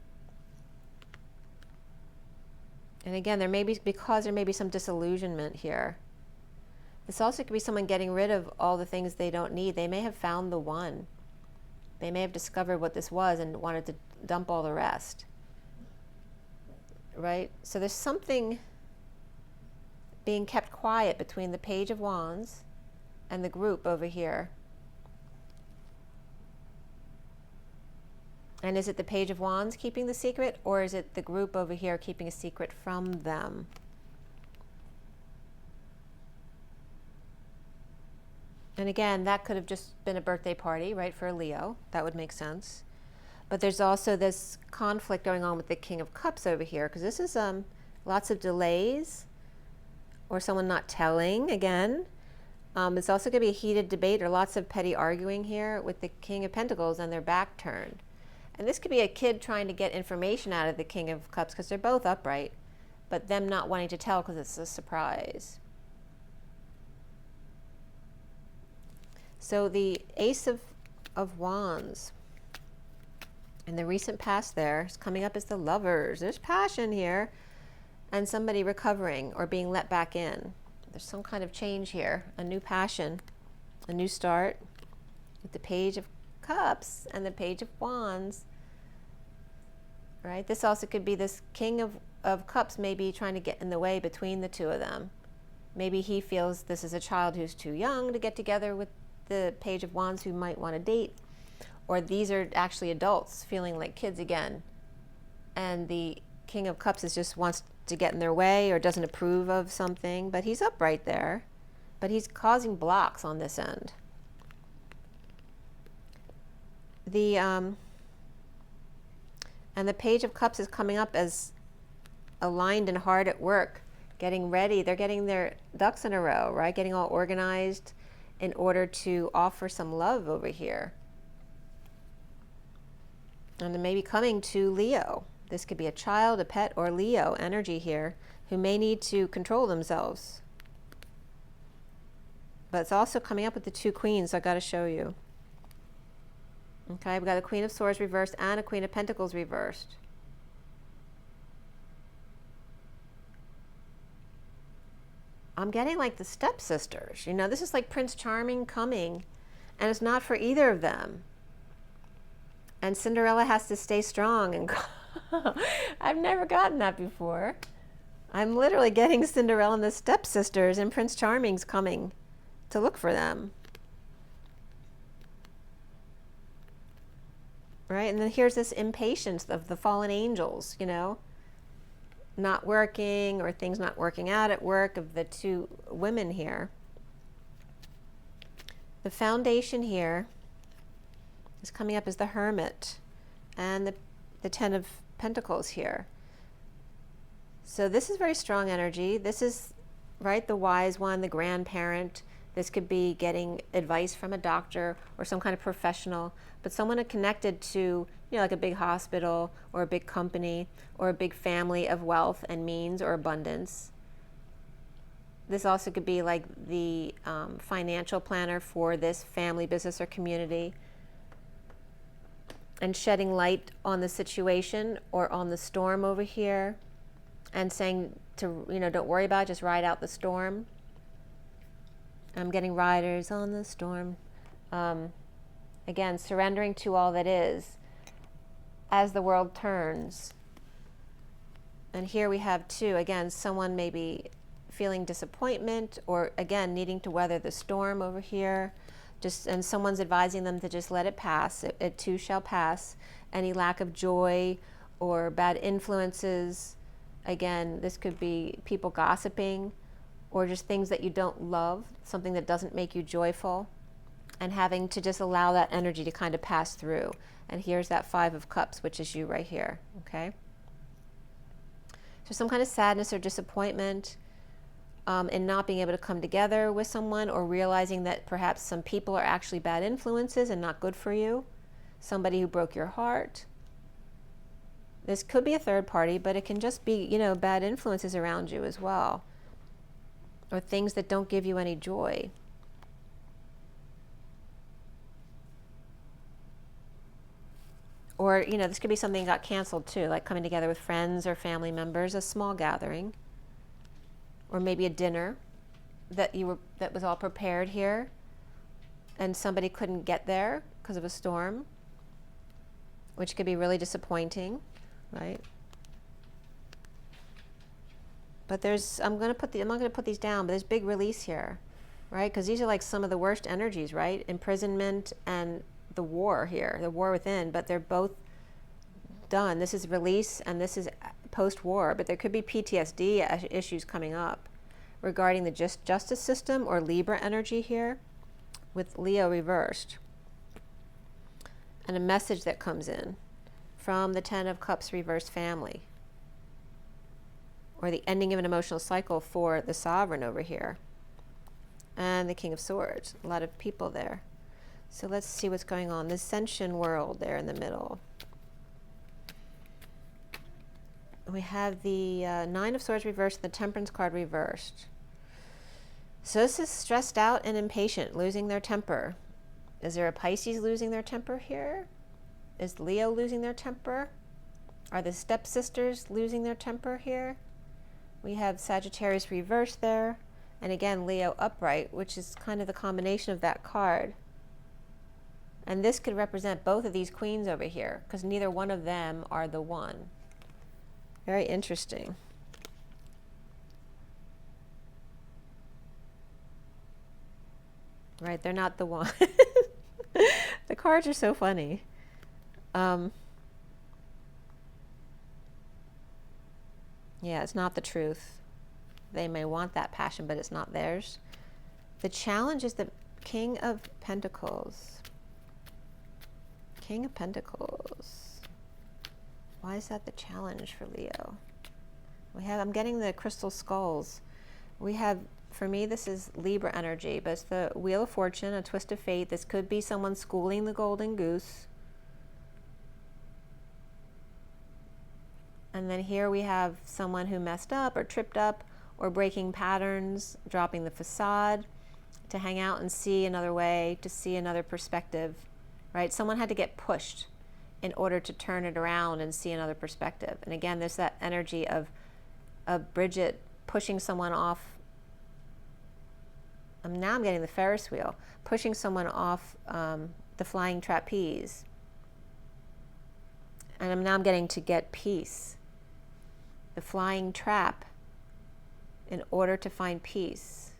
And again, because there may be some disillusionment here. This also could be someone getting rid of all the things they don't need. They may have found the one. They may have discovered what this was and wanted to dump all the rest, right? So there's something being kept quiet between the Page of Wands and the group over here. And is it the Page of Wands keeping the secret, or is it the group over here keeping a secret from them? And again, that could have just been a birthday party, right, for a Leo. That would make sense. But there's also this conflict going on with the King of Cups over here, because this is lots of delays or someone not telling again. It's also going to be a heated debate or lots of petty arguing here with the King of Pentacles and their back turned. And this could be a kid trying to get information out of the King of Cups because they're both upright, but them not wanting to tell because it's a surprise. So the Ace of Wands in the recent past there is coming up as the Lovers. There's passion here and somebody recovering or being let back in. There's some kind of change here, a new passion, a new start with the Page of Cups and the Page of Wands, right? This also could be this King of Cups maybe trying to get in the way between the two of them. Maybe he feels this is a child who's too young to get together with the Page of Wands who might want to date, or these are actually adults feeling like kids again, and the King of Cups is just wants to get in their way or doesn't approve of something, but he's upright there, but he's causing blocks on this end. And the Page of Cups is coming up as aligned and hard at work, getting ready. They're getting their ducks in a row, right? Getting all organized in order to offer some love over here. And it may be coming to Leo. This could be a child, a pet, or Leo energy here who may need to control themselves. But it's also coming up with the two queens I've got to show you. Okay, we've got a Queen of Swords reversed and a Queen of Pentacles reversed. I'm getting like the stepsisters. You know, this is like Prince Charming coming, and it's not for either of them. And Cinderella has to stay strong. And I've never gotten that before. I'm literally getting Cinderella and the stepsisters, and Prince Charming's coming to look for them. Right? And then here's this impatience of the fallen angels, you know, not working or things not working out at work of the two women here. The foundation here is coming up as the Hermit and the Ten of Pentacles here. So this is very strong energy. This is, right, the wise one, the grandparent. This could be getting advice from a doctor or some kind of professional, but someone connected to, you know, like a big hospital or a big company or a big family of wealth and means or abundance. This also could be like the financial planner for this family, business, or community, and shedding light on the situation or on the storm over here and saying to, you know, don't worry about it, just ride out the storm. I'm getting riders on the storm. Again, surrendering to all that is as the world turns. And here we have two, again, someone maybe feeling disappointment or, again, needing to weather the storm over here. And someone's advising them to just let it pass. It too shall pass. Any lack of joy or bad influences. Again, this could be people gossiping or just things that you don't love, something that doesn't make you joyful, and having to just allow that energy to kind of pass through. And here's that Five of Cups, which is you right here, okay? So some kind of sadness or disappointment in not being able to come together with someone, or realizing that perhaps some people are actually bad influences and not good for you. Somebody who broke your heart. This could be a third party, but it can just be, you know, bad influences around you as well, or things that don't give you any joy. Or, you know, this could be something that got canceled too, like coming together with friends or family members, a small gathering, or maybe a dinner that was all prepared here and somebody couldn't get there because of a storm. which could be really disappointing, right? But there's, I'm not going to put these down, but there's big release here, right? Because these are like some of the worst energies, right? Imprisonment and the war here, the war within, but they're both done. This is release and this is post-war, but there could be PTSD issues coming up regarding the justice system or Libra energy here with Leo reversed. And a message that comes in from the Ten of Cups reversed family, or the ending of an emotional cycle for the Sovereign over here. And the King of Swords, a lot of people there. So let's see what's going on. The Ascension world there in the middle. We have the Nine of Swords reversed, the Temperance card reversed. So this is stressed out and impatient, losing their temper. Is there a Pisces losing their temper here? Is Leo losing their temper? Are the stepsisters losing their temper here? We have Sagittarius reversed there. And again, Leo upright, which is kind of the combination of that card. And this could represent both of these queens over here, because neither one of them are the one. Very interesting. Right, they're not the one. The cards are so funny. Yeah, it's not the truth. They may want that passion, but it's not theirs. The challenge is the King of Pentacles. King of Pentacles. Why is that the challenge for Leo? We have, I'm getting the crystal skulls. We have, for me, this is Libra energy, but it's the Wheel of Fortune, a twist of fate. This could be someone schooling the golden goose. And then here we have someone who messed up or tripped up or breaking patterns, dropping the facade to hang out and see another way, to see another perspective, right? Someone had to get pushed in order to turn it around and see another perspective. And again, there's that energy of Brigid pushing someone off. Now I'm getting the Ferris wheel, pushing someone off the flying trapeze. And now I'm getting to get peace. The flying trap in order to find peace.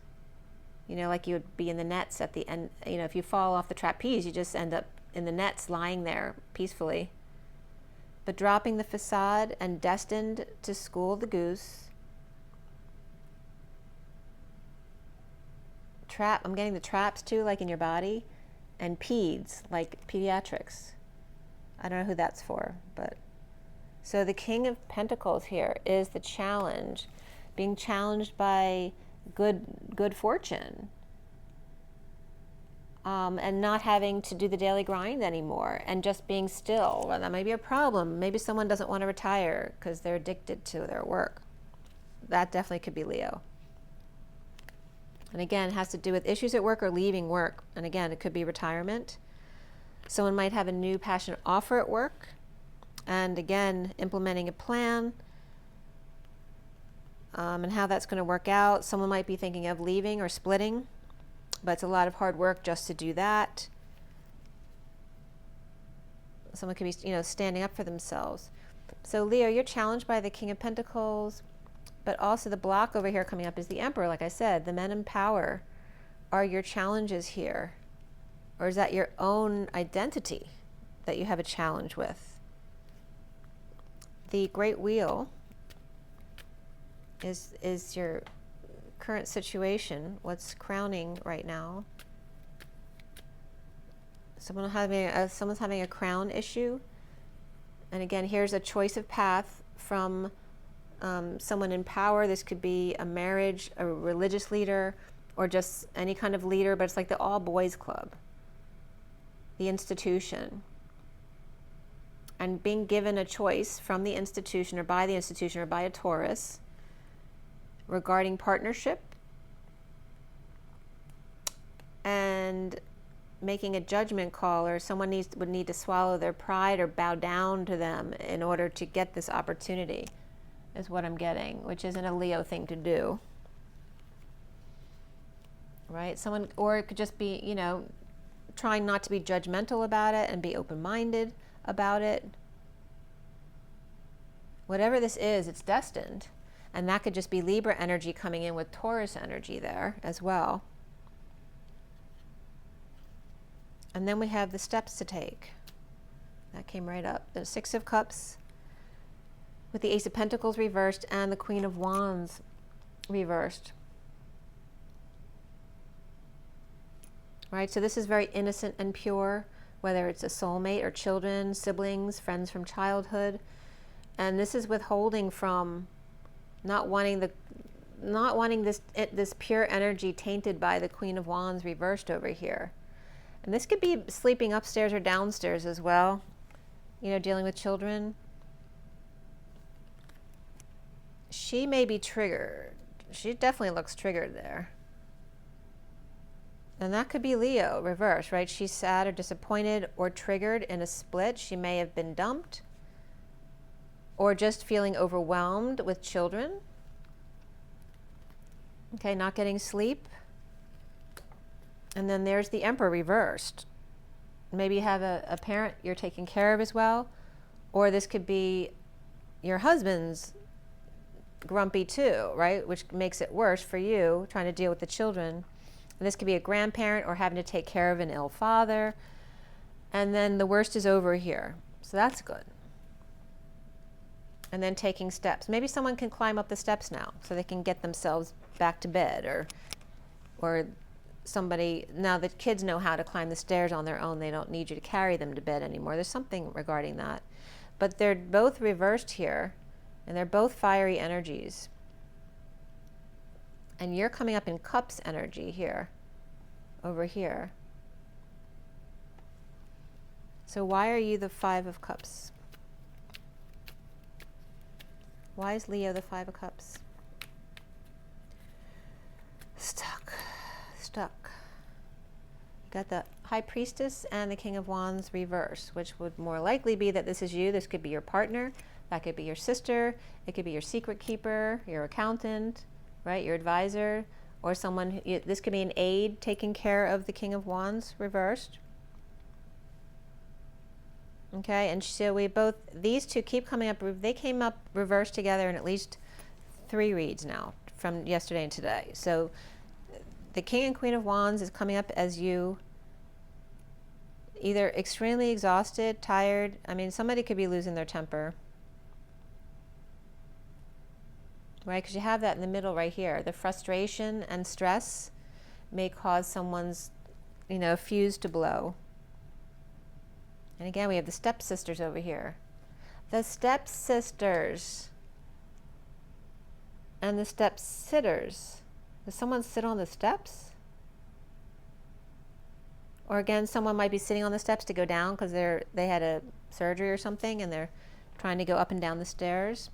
You know, like you would be in the nets at the end. You know, if you fall off the trapeze, you just end up in the nets lying there peacefully. But dropping the facade and destined to school the goose. Trap, I'm getting the traps too, like in your body. And peds, like pediatrics. I don't know who that's for, but. So the King of Pentacles here is the challenge. Being challenged by good fortune. And not having to do the daily grind anymore and just being still. Well, that may be a problem. Maybe someone doesn't want to retire because they're addicted to their work. That definitely could be Leo. And again, it has to do with issues at work or leaving work. And again, it could be retirement. Someone might have a new passionate offer at work. And again, implementing a plan. And how that's going to work out. Someone might be thinking of leaving or splitting. But it's a lot of hard work just to do that. Someone could be, you know, standing up for themselves. So Leo, you're challenged by the King of Pentacles, but also the block over here coming up is the Emperor. Like I said, the men in power are your challenges here. Or is that your own identity that you have a challenge with? The Great Wheel is your current situation, what's crowning right now. Someone's having a crown issue. And again, here's a choice of path from someone in power. This could be a marriage, a religious leader, or just any kind of leader, but it's like the all boys club, the institution. And being given a choice from the institution or by the institution or by a Taurus regarding partnership and making a judgment call, or someone would need to swallow their pride or bow down to them in order to get this opportunity, is what I'm getting, which isn't a Leo thing to do. Right? Someone, or it could just be, you know, trying not to be judgmental about it and be open-minded about it. Whatever this is, it's destined. And that could just be Libra energy coming in with Taurus energy there as well. And then we have the steps to take. That came right up. The Six of Cups with the Ace of Pentacles reversed and the Queen of Wands reversed. Right, so this is very innocent and pure, whether it's a soulmate or children, siblings, friends from childhood. And this is withholding from not wanting this pure energy tainted by the Queen of Wands reversed over here. And this could be sleeping upstairs or downstairs as well, you know, dealing with children. She may be triggered. She definitely looks triggered there. And that could be Leo reversed, right? She's sad or disappointed or triggered in a split. She may have been dumped or just feeling overwhelmed with children. Okay, not getting sleep. And then there's the Emperor reversed. Maybe you have a parent you're taking care of as well. Or this could be your husband's grumpy too, right? Which makes it worse for you, trying to deal with the children. And this could be a grandparent or having to take care of an ill father. And then the worst is over here. So that's good. And then taking steps. Maybe someone can climb up the steps now so they can get themselves back to bed, or somebody, now the kids know how to climb the stairs on their own. They don't need you to carry them to bed anymore. There's something regarding that. But they're both reversed here, and they're both fiery energies. And you're coming up in Cups energy here, over here. So why are you the Five of Cups? Why is Leo the Five of Cups? Stuck. You got the High Priestess and the King of Wands reverse, which would more likely be that this is you. This could be your partner. That could be your sister. It could be your secret keeper, your accountant, right? Your advisor, or someone. This could be an aide taking care of the King of Wands reversed. Okay, and so these two keep coming up. They came up reversed together in at least 3 reads now from yesterday and today. So the King and Queen of Wands is coming up as you, either extremely exhausted, tired. I mean, somebody could be losing their temper, right? Because you have that in the middle right here. The frustration and stress may cause someone's, fuse to blow. And again, we have the stepsisters over here. The stepsisters and the stepsitters. Does someone sit on the steps? Or again, someone might be sitting on the steps to go down because they had a surgery or something and they're trying to go up and down the stairs.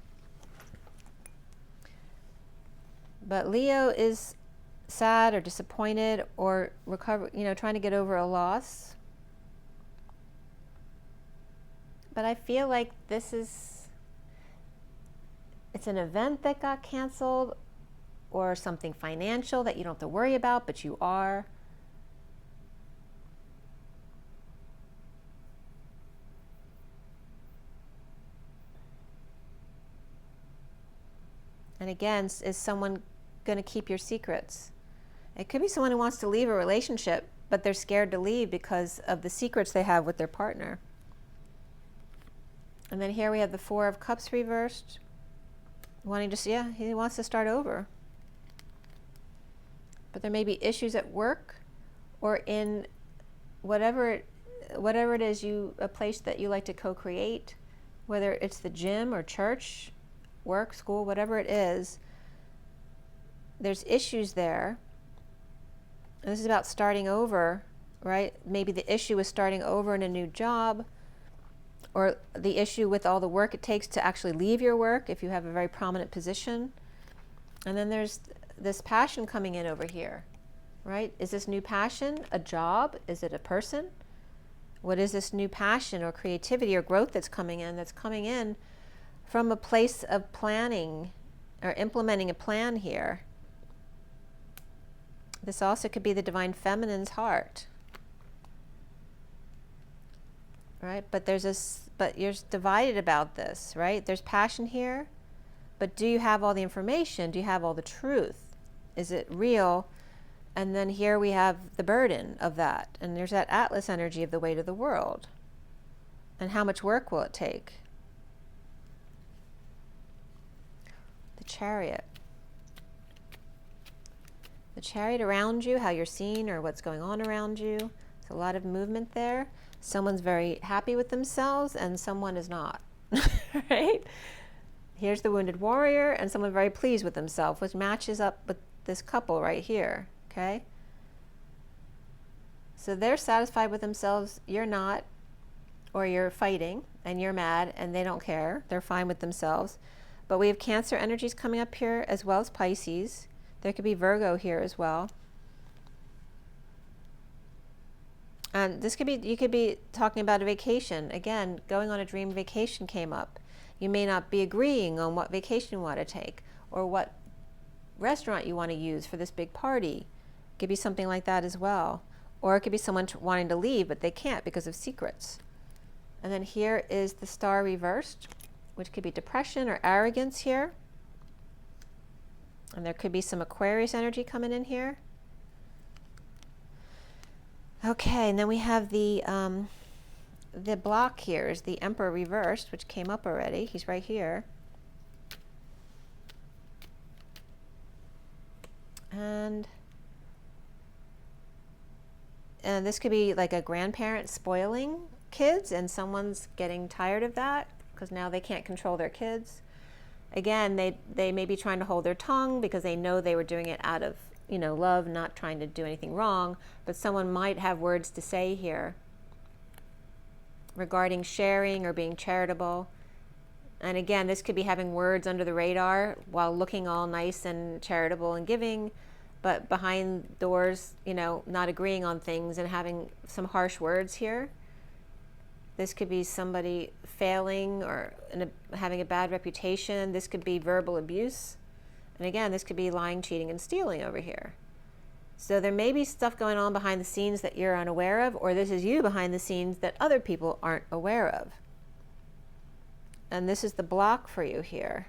But Leo is sad or disappointed or trying to get over a loss. But I feel like it's an event that got canceled or something financial that you don't have to worry about, but you are. And again, is someone going to keep your secrets? It could be someone who wants to leave a relationship, but they're scared to leave because of the secrets they have with their partner. And then here we have the Four of Cups reversed. He wants to start over. But there may be issues at work or in whatever it is, a place that you like to co-create, whether it's the gym or church, work, school, whatever it is. There's issues there. And this is about starting over, right? Maybe the issue is starting over in a new job, or the issue with all the work it takes to actually leave your work if you have a very prominent position. And then there's this passion coming in over here, right? Is this new passion a job? Is it a person? What is this new passion or creativity or growth that's coming in from a place of planning or implementing a plan here? This also could be the Divine Feminine's heart. right? But but you're divided about this, right? There's passion here, but do you have all the information? Do you have all the truth? Is it real? And then here we have the burden of that. And there's that Atlas energy of the weight of the world. And how much work will it take? The Chariot. The Chariot around you, how you're seen or what's going on around you. There's a lot of movement there. Someone's very happy with themselves and someone is not, right? Here's the Wounded Warrior and someone very pleased with themselves, which matches up with this couple right here, okay? So they're satisfied with themselves, you're not, or you're fighting and you're mad and they don't care. They're fine with themselves. But we have Cancer energies coming up here as well as Pisces. There could be Virgo here as well. And this could be, you could be talking about a vacation. Again, going on a dream vacation came up. You may not be agreeing on what vacation you want to take or what restaurant you want to use for this big party. It could be something like that as well. Or it could be someone wanting to leave, but they can't because of secrets. And then here is the Star reversed, which could be depression or arrogance here. And there could be some Aquarius energy coming in here. Okay, and then we have the block here is the Emperor reversed, which came up already. He's right here. And this could be like a grandparent spoiling kids and someone's getting tired of that because now they can't control their kids. Again, they may be trying to hold their tongue because they know they were doing it out of, you know, love, not trying to do anything wrong, but someone might have words to say here regarding sharing or being charitable. And again, this could be having words under the radar while looking all nice and charitable and giving, but behind doors, you know, not agreeing on things and having some harsh words here. This could be somebody failing or having a bad reputation. This could be verbal abuse. And again, this could be lying, cheating, and stealing over here. So there may be stuff going on behind the scenes that you're unaware of, or this is you behind the scenes that other people aren't aware of. And this is the block for you here.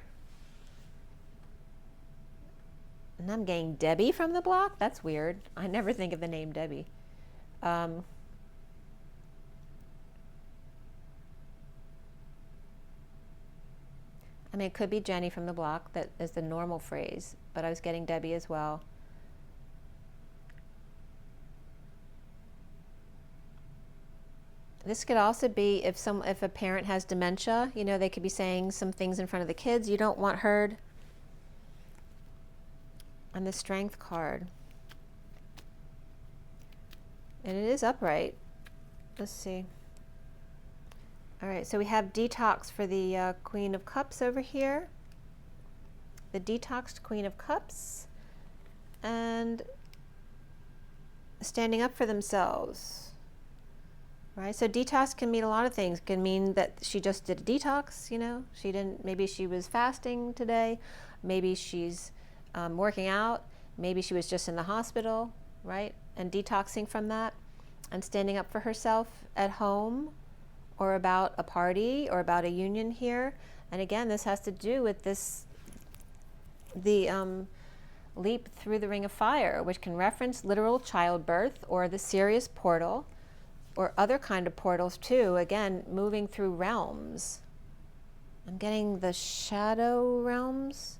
And I'm getting Debbie from the block? That's weird. I never think of the name Debbie. I mean, it could be Jenny from the block. That is the normal phrase, but I was getting Debbie as well. This could also be if a parent has dementia, you know, they could be saying some things in front of the kids you don't want heard. And the Strength card. And it is upright. Let's see. All right, so we have detox for the Queen of Cups over here. The detoxed Queen of Cups. And standing up for themselves. Right, so detox can mean a lot of things. It can mean that she just did a detox, you know. Maybe she was fasting today. Maybe she's working out. Maybe she was just in the hospital, right? And detoxing from that and standing up for herself at home or about a party or about a union here. And again, this has to do with the leap through the ring of fire, which can reference literal childbirth or the Sirius portal or other kind of portals too. Again, moving through realms. I'm getting the shadow realms.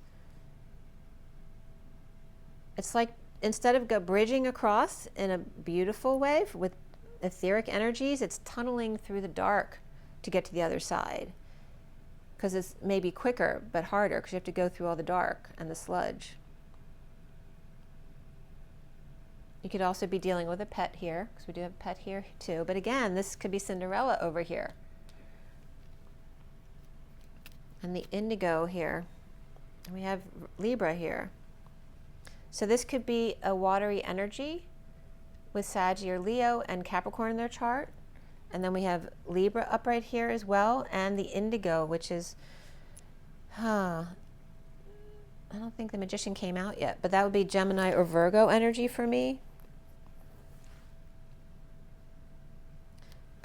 It's like instead of bridging across in a beautiful way with etheric energies, it's tunneling through the dark to get to the other side. Because it's maybe quicker, but harder, because you have to go through all the dark and the sludge. You could also be dealing with a pet here, because we do have a pet here too. But again, this could be Cinderella over here. And the indigo here. And we have Libra here. So this could be a watery energy with Sag or Leo and Capricorn in their chart. And then we have Libra upright here as well, and the indigo, which is, I don't think the Magician came out yet, but that would be Gemini or Virgo energy for me.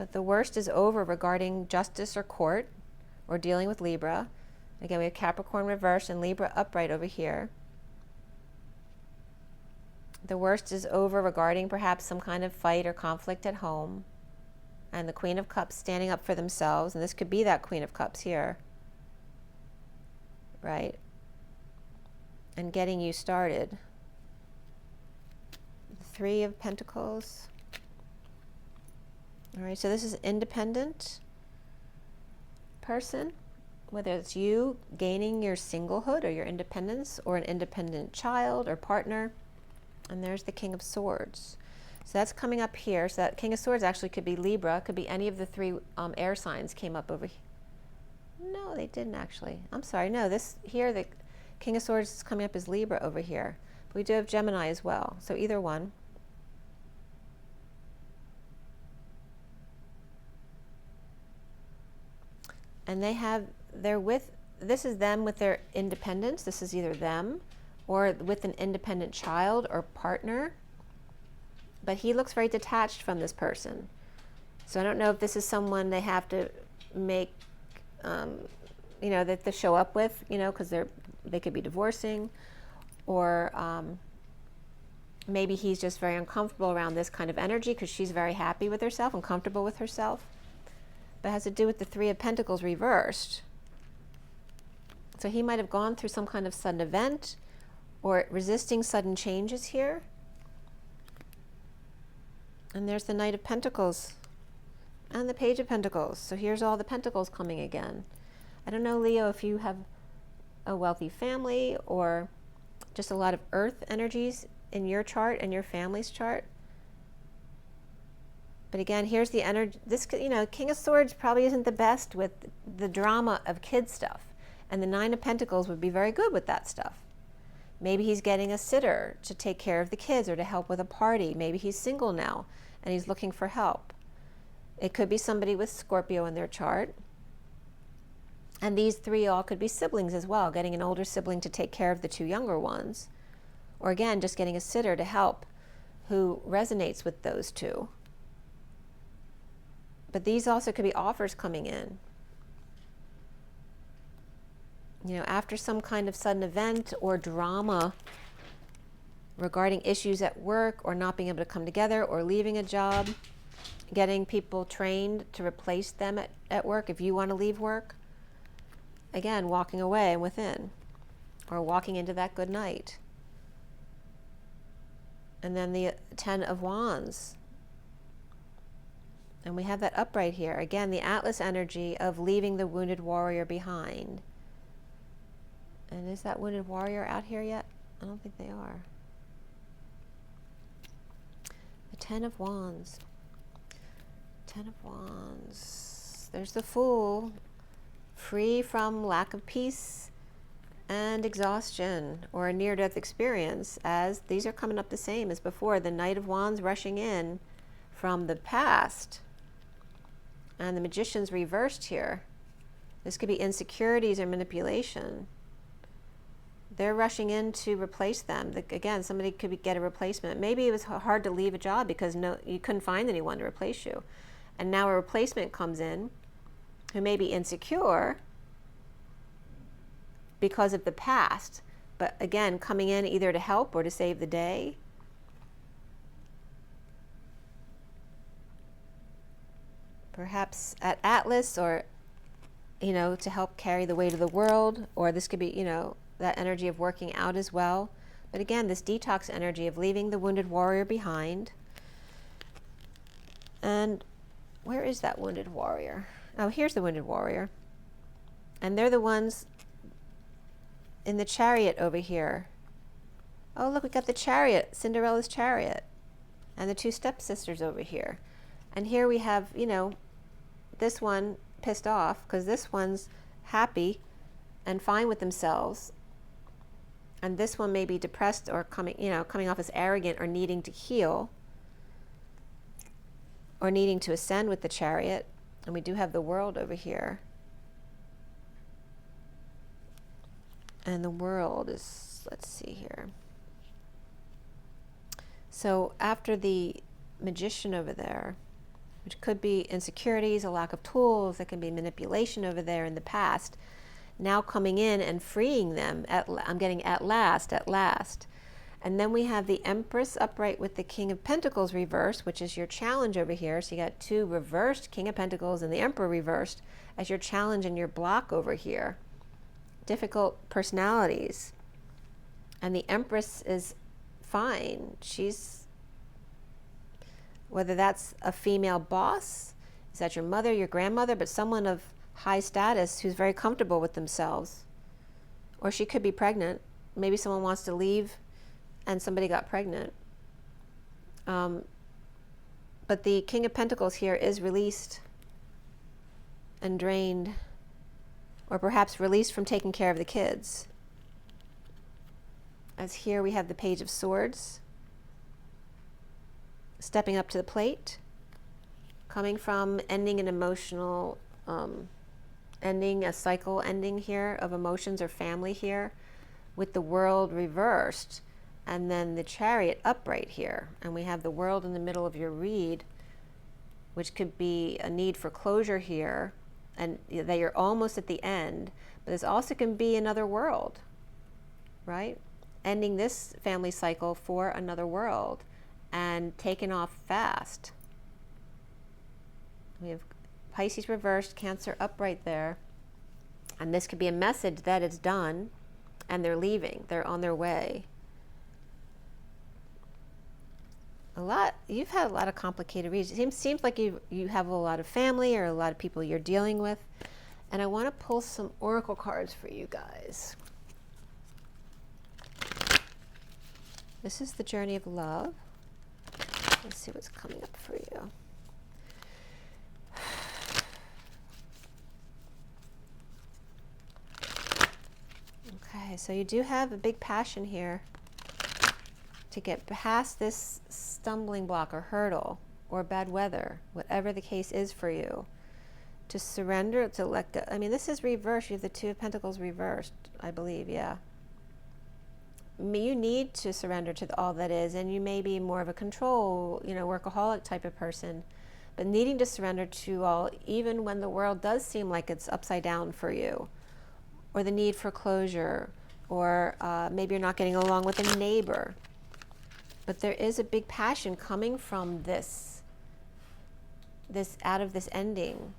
But the worst is over regarding justice or court or dealing with Libra. Again, we have Capricorn reversed and Libra upright over here. The worst is over regarding perhaps some kind of fight or conflict at home. And the Queen of Cups standing up for themselves. And this could be that Queen of Cups here. Right? And getting you started. The Three of Pentacles. All right, so this is independent person, whether it's you gaining your singlehood or your independence, or an independent child or partner. And there's the King of Swords. So that's coming up here. So that King of Swords actually could be Libra, could be any of the three air signs came up over here. No, they didn't actually. I'm sorry. No, this here, the King of Swords is coming up as Libra over here. But we do have Gemini as well. So either one. And this is them with their independence. This is either them or with an independent child or partner. But he looks very detached from this person. So I don't know if this is someone they have to make, that they show up with, because they could be divorcing, or maybe he's just very uncomfortable around this kind of energy because she's very happy with herself and comfortable with herself. But it has to do with the Three of Pentacles reversed. So he might have gone through some kind of sudden event or resisting sudden changes here. And there's the Knight of Pentacles and the Page of Pentacles. So here's all the Pentacles coming again. I don't know, Leo, if you have a wealthy family or just a lot of earth energies in your chart and your family's chart. But again, here's the energy. This, King of Swords probably isn't the best with the drama of kid stuff. And the Nine of Pentacles would be very good with that stuff. Maybe he's getting a sitter to take care of the kids or to help with a party. Maybe he's single now and he's looking for help. It could be somebody with Scorpio in their chart. And these three all could be siblings as well, getting an older sibling to take care of the two younger ones. Or again, just getting a sitter to help who resonates with those two. But these also could be offers coming in. After some kind of sudden event or drama regarding issues at work or not being able to come together or leaving a job, getting people trained to replace them at work if you want to leave work. Again, walking away and within, or walking into that good night. And then the Ten of Wands. And we have that upright here. Again, the Atlas energy of leaving the wounded warrior behind. And is that wounded warrior out here yet? I don't think they are. The Ten of Wands. Ten of Wands. There's the Fool. Free from lack of peace and exhaustion or a near-death experience, as these are coming up the same as before. The Knight of Wands rushing in from the past. And the Magician's reversed here. This could be insecurities or manipulation. They're rushing in to replace them. Again, somebody could get a replacement. Maybe it was hard to leave a job because you couldn't find anyone to replace you. And now a replacement comes in who may be insecure because of the past. But again, coming in either to help or to save the day. Perhaps at Atlas, or, to help carry the weight of the world. Or this could be, that energy of working out as well. But again, this detox energy of leaving the wounded warrior behind. And where is that wounded warrior? Oh, here's the wounded warrior. And they're the ones in the chariot over here. Oh, look, we got the chariot, Cinderella's chariot. And the two stepsisters over here. And here we have, this one pissed off because this one's happy and fine with themselves. And this one may be depressed or coming off as arrogant or needing to heal or needing to ascend with the chariot. And we do have the World over here. And the World is, let's see here. So after the Magician over there, which could be insecurities, a lack of tools. That can be manipulation over there in the past. Now coming in and freeing them. I'm getting at last, at last. And then we have the Empress upright with the King of Pentacles reversed, which is your challenge over here. So you got two reversed, King of Pentacles and the Emperor reversed as your challenge and your block over here. Difficult personalities. And the Empress is fine. She's, whether that's a female boss, is that your mother, your grandmother, but someone of high status who's very comfortable with themselves. Or she could be pregnant. Maybe someone wants to leave and somebody got pregnant. But the King of Pentacles here is released and drained, or perhaps released from taking care of the kids. As here we have the Page of Swords, stepping up to the plate, coming from ending an emotional, ending a cycle, ending here of emotions or family here, with the World reversed. And then the Chariot upright here. And we have the World in the middle of your read, which could be a need for closure here, and that you're almost at the end. But this also can be another world, right? Ending this family cycle for another world and taking off fast. We have Pisces reversed, Cancer upright there. And this could be a message that it's done and they're leaving. They're on their way. You've had a lot of complicated reads. It seems like you have a lot of family or a lot of people you're dealing with. And I want to pull some oracle cards for you guys. This is the journey of love. Let's see what's coming up for you. Okay, so you do have a big passion here to get past this stumbling block or hurdle or bad weather, whatever the case is for you, to surrender, to let go. I mean, this is reversed. You have the Two of Pentacles reversed, I believe, yeah. I mean, you need to surrender to all that is, and you may be more of a control, workaholic type of person, but needing to surrender to all, even when the world does seem like it's upside down for you, or the need for closure, or maybe you're not getting along with a neighbor. But there is a big passion coming from this out of this ending,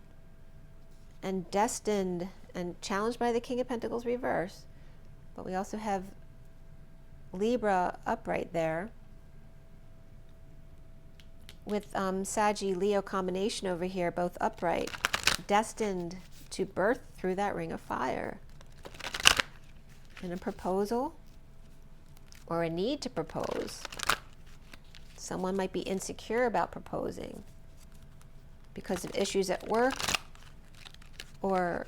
and destined and challenged by the King of Pentacles reverse. But we also have Libra upright there with Saggy Leo combination over here, both upright, destined to birth through that ring of fire. And a proposal or a need to propose. Someone might be insecure about proposing because of issues at work or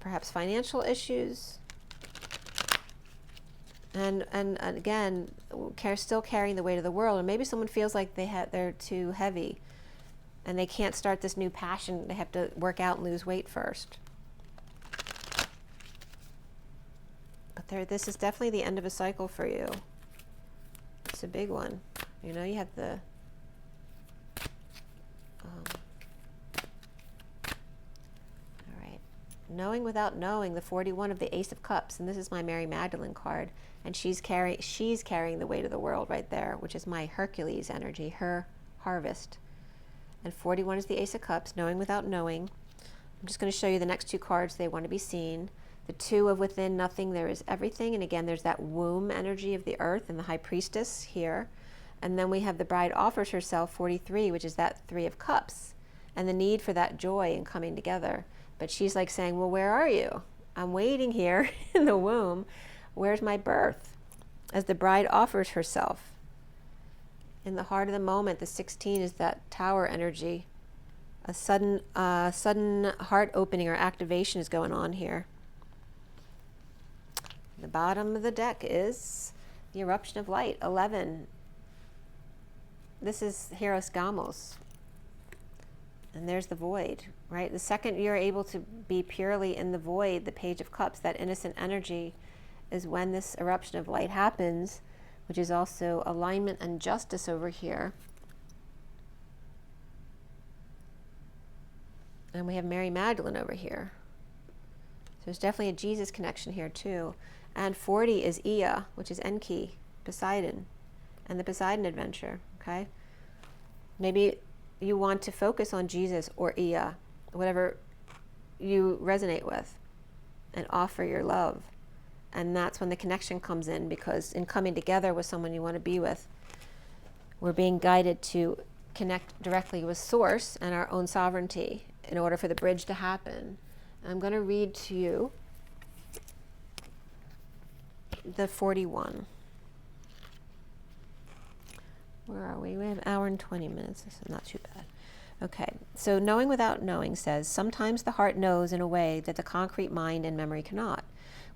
perhaps financial issues. And again, still carrying the weight of the world. Or maybe someone feels like they're too heavy and they can't start this new passion. They have to work out and lose weight first. But this is definitely the end of a cycle for you. It's a big one. You have the all right. Knowing without knowing, the 41 of the Ace of Cups, and this is my Mary Magdalene card, and she's carrying the weight of the world right there, which is my Hercules energy, her harvest. And 41 is the Ace of Cups, knowing without knowing. I'm just going to show you the next two cards. They want to be seen. The Two of within nothing, there is everything. And again, there's that womb energy of the earth and the High Priestess here. And then we have the Bride offers herself, 43, which is that Three of Cups, and the need for that joy and coming together. But she's like saying, well, where are you? I'm waiting here in the womb. Where's my birth? As the Bride offers herself. In the heart of the moment, the 16 is that Tower energy. A sudden heart opening or activation is going on here. The bottom of the deck is the Eruption of Light, 11. This is Hieros Gamos. And there's the void, right? The second you're able to be purely in the void, the Page of Cups, that innocent energy, is when this Eruption of Light happens, which is also alignment and justice over here. And we have Mary Magdalene over here. So there's definitely a Jesus connection here too. And 40 is Ea, which is Enki, Poseidon, and the Poseidon Adventure, okay? Maybe you want to focus on Jesus or Ea, whatever you resonate with, and offer your love. And that's when the connection comes in, because in coming together with someone you want to be with, we're being guided to connect directly with Source and our own sovereignty in order for the bridge to happen. I'm going to read to you the 41. Where are we? We have an hour and 20 minutes. This is not too bad. Okay, so knowing without knowing says, sometimes the heart knows in a way that the concrete mind and memory cannot.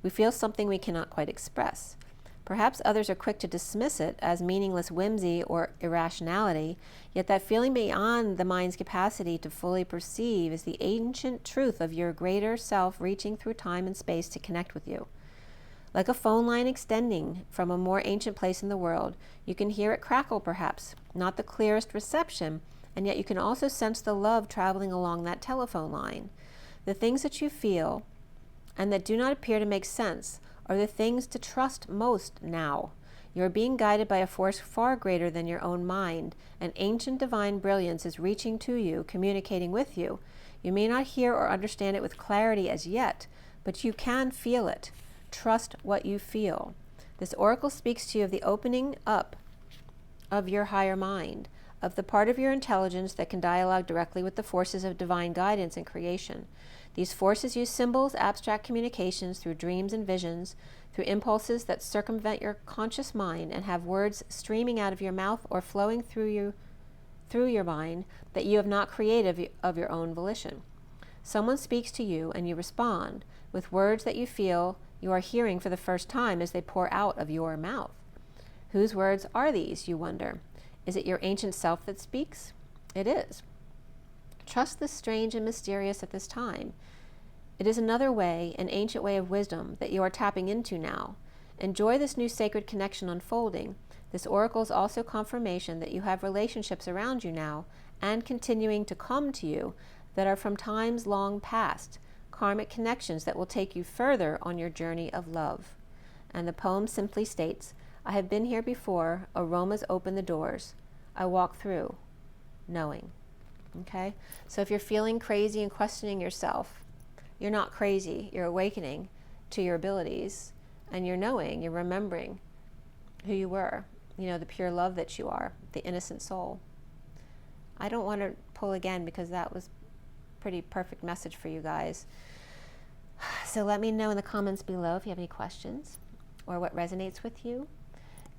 We feel something we cannot quite express. Perhaps others are quick to dismiss it as meaningless whimsy or irrationality, yet that feeling beyond the mind's capacity to fully perceive is the ancient truth of your greater self reaching through time and space to connect with you. Like a phone line extending from a more ancient place in the world, you can hear it crackle perhaps, not the clearest reception, and yet you can also sense the love traveling along that telephone line. The things that you feel and that do not appear to make sense are the things to trust most now. You are being guided by a force far greater than your own mind, and ancient divine brilliance is reaching to you, communicating with you. You may not hear or understand it with clarity as yet, but you can feel it. Trust what you feel. This oracle speaks to you of the opening up of your higher mind, of the part of your intelligence that can dialogue directly with the forces of divine guidance and creation. These forces use symbols, abstract communications through dreams and visions, through impulses that circumvent your conscious mind and have words streaming out of your mouth or flowing through your mind that you have not created of your own volition. Someone speaks to you and you respond with words that you feel you are hearing for the first time as they pour out of your mouth. Whose words are these, you wonder? Is it your ancient self that speaks? It is. Trust the strange and mysterious at this time. It is another way, an ancient way of wisdom that you are tapping into now. Enjoy this new sacred connection unfolding. This oracle is also confirmation that you have relationships around you now and continuing to come to you that are from times long past, karmic connections that will take you further on your journey of love. And the poem simply states, I have been here before, aromas open the doors. I walk through, knowing. Okay? So if you're feeling crazy and questioning yourself, you're not crazy. You're awakening to your abilities, and you're knowing, you're remembering who you were, you know, the pure love that you are, the innocent soul. I don't want to pull again because that was a pretty perfect message for you guys. So let me know in the comments below if you have any questions or what resonates with you.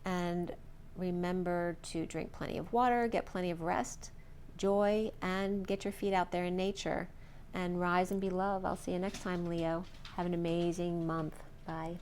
And remember to drink plenty of water, get plenty of rest, joy, and get your feet out there in nature and rise and be love. I'll see you next time, Leo. Have an amazing month. Bye.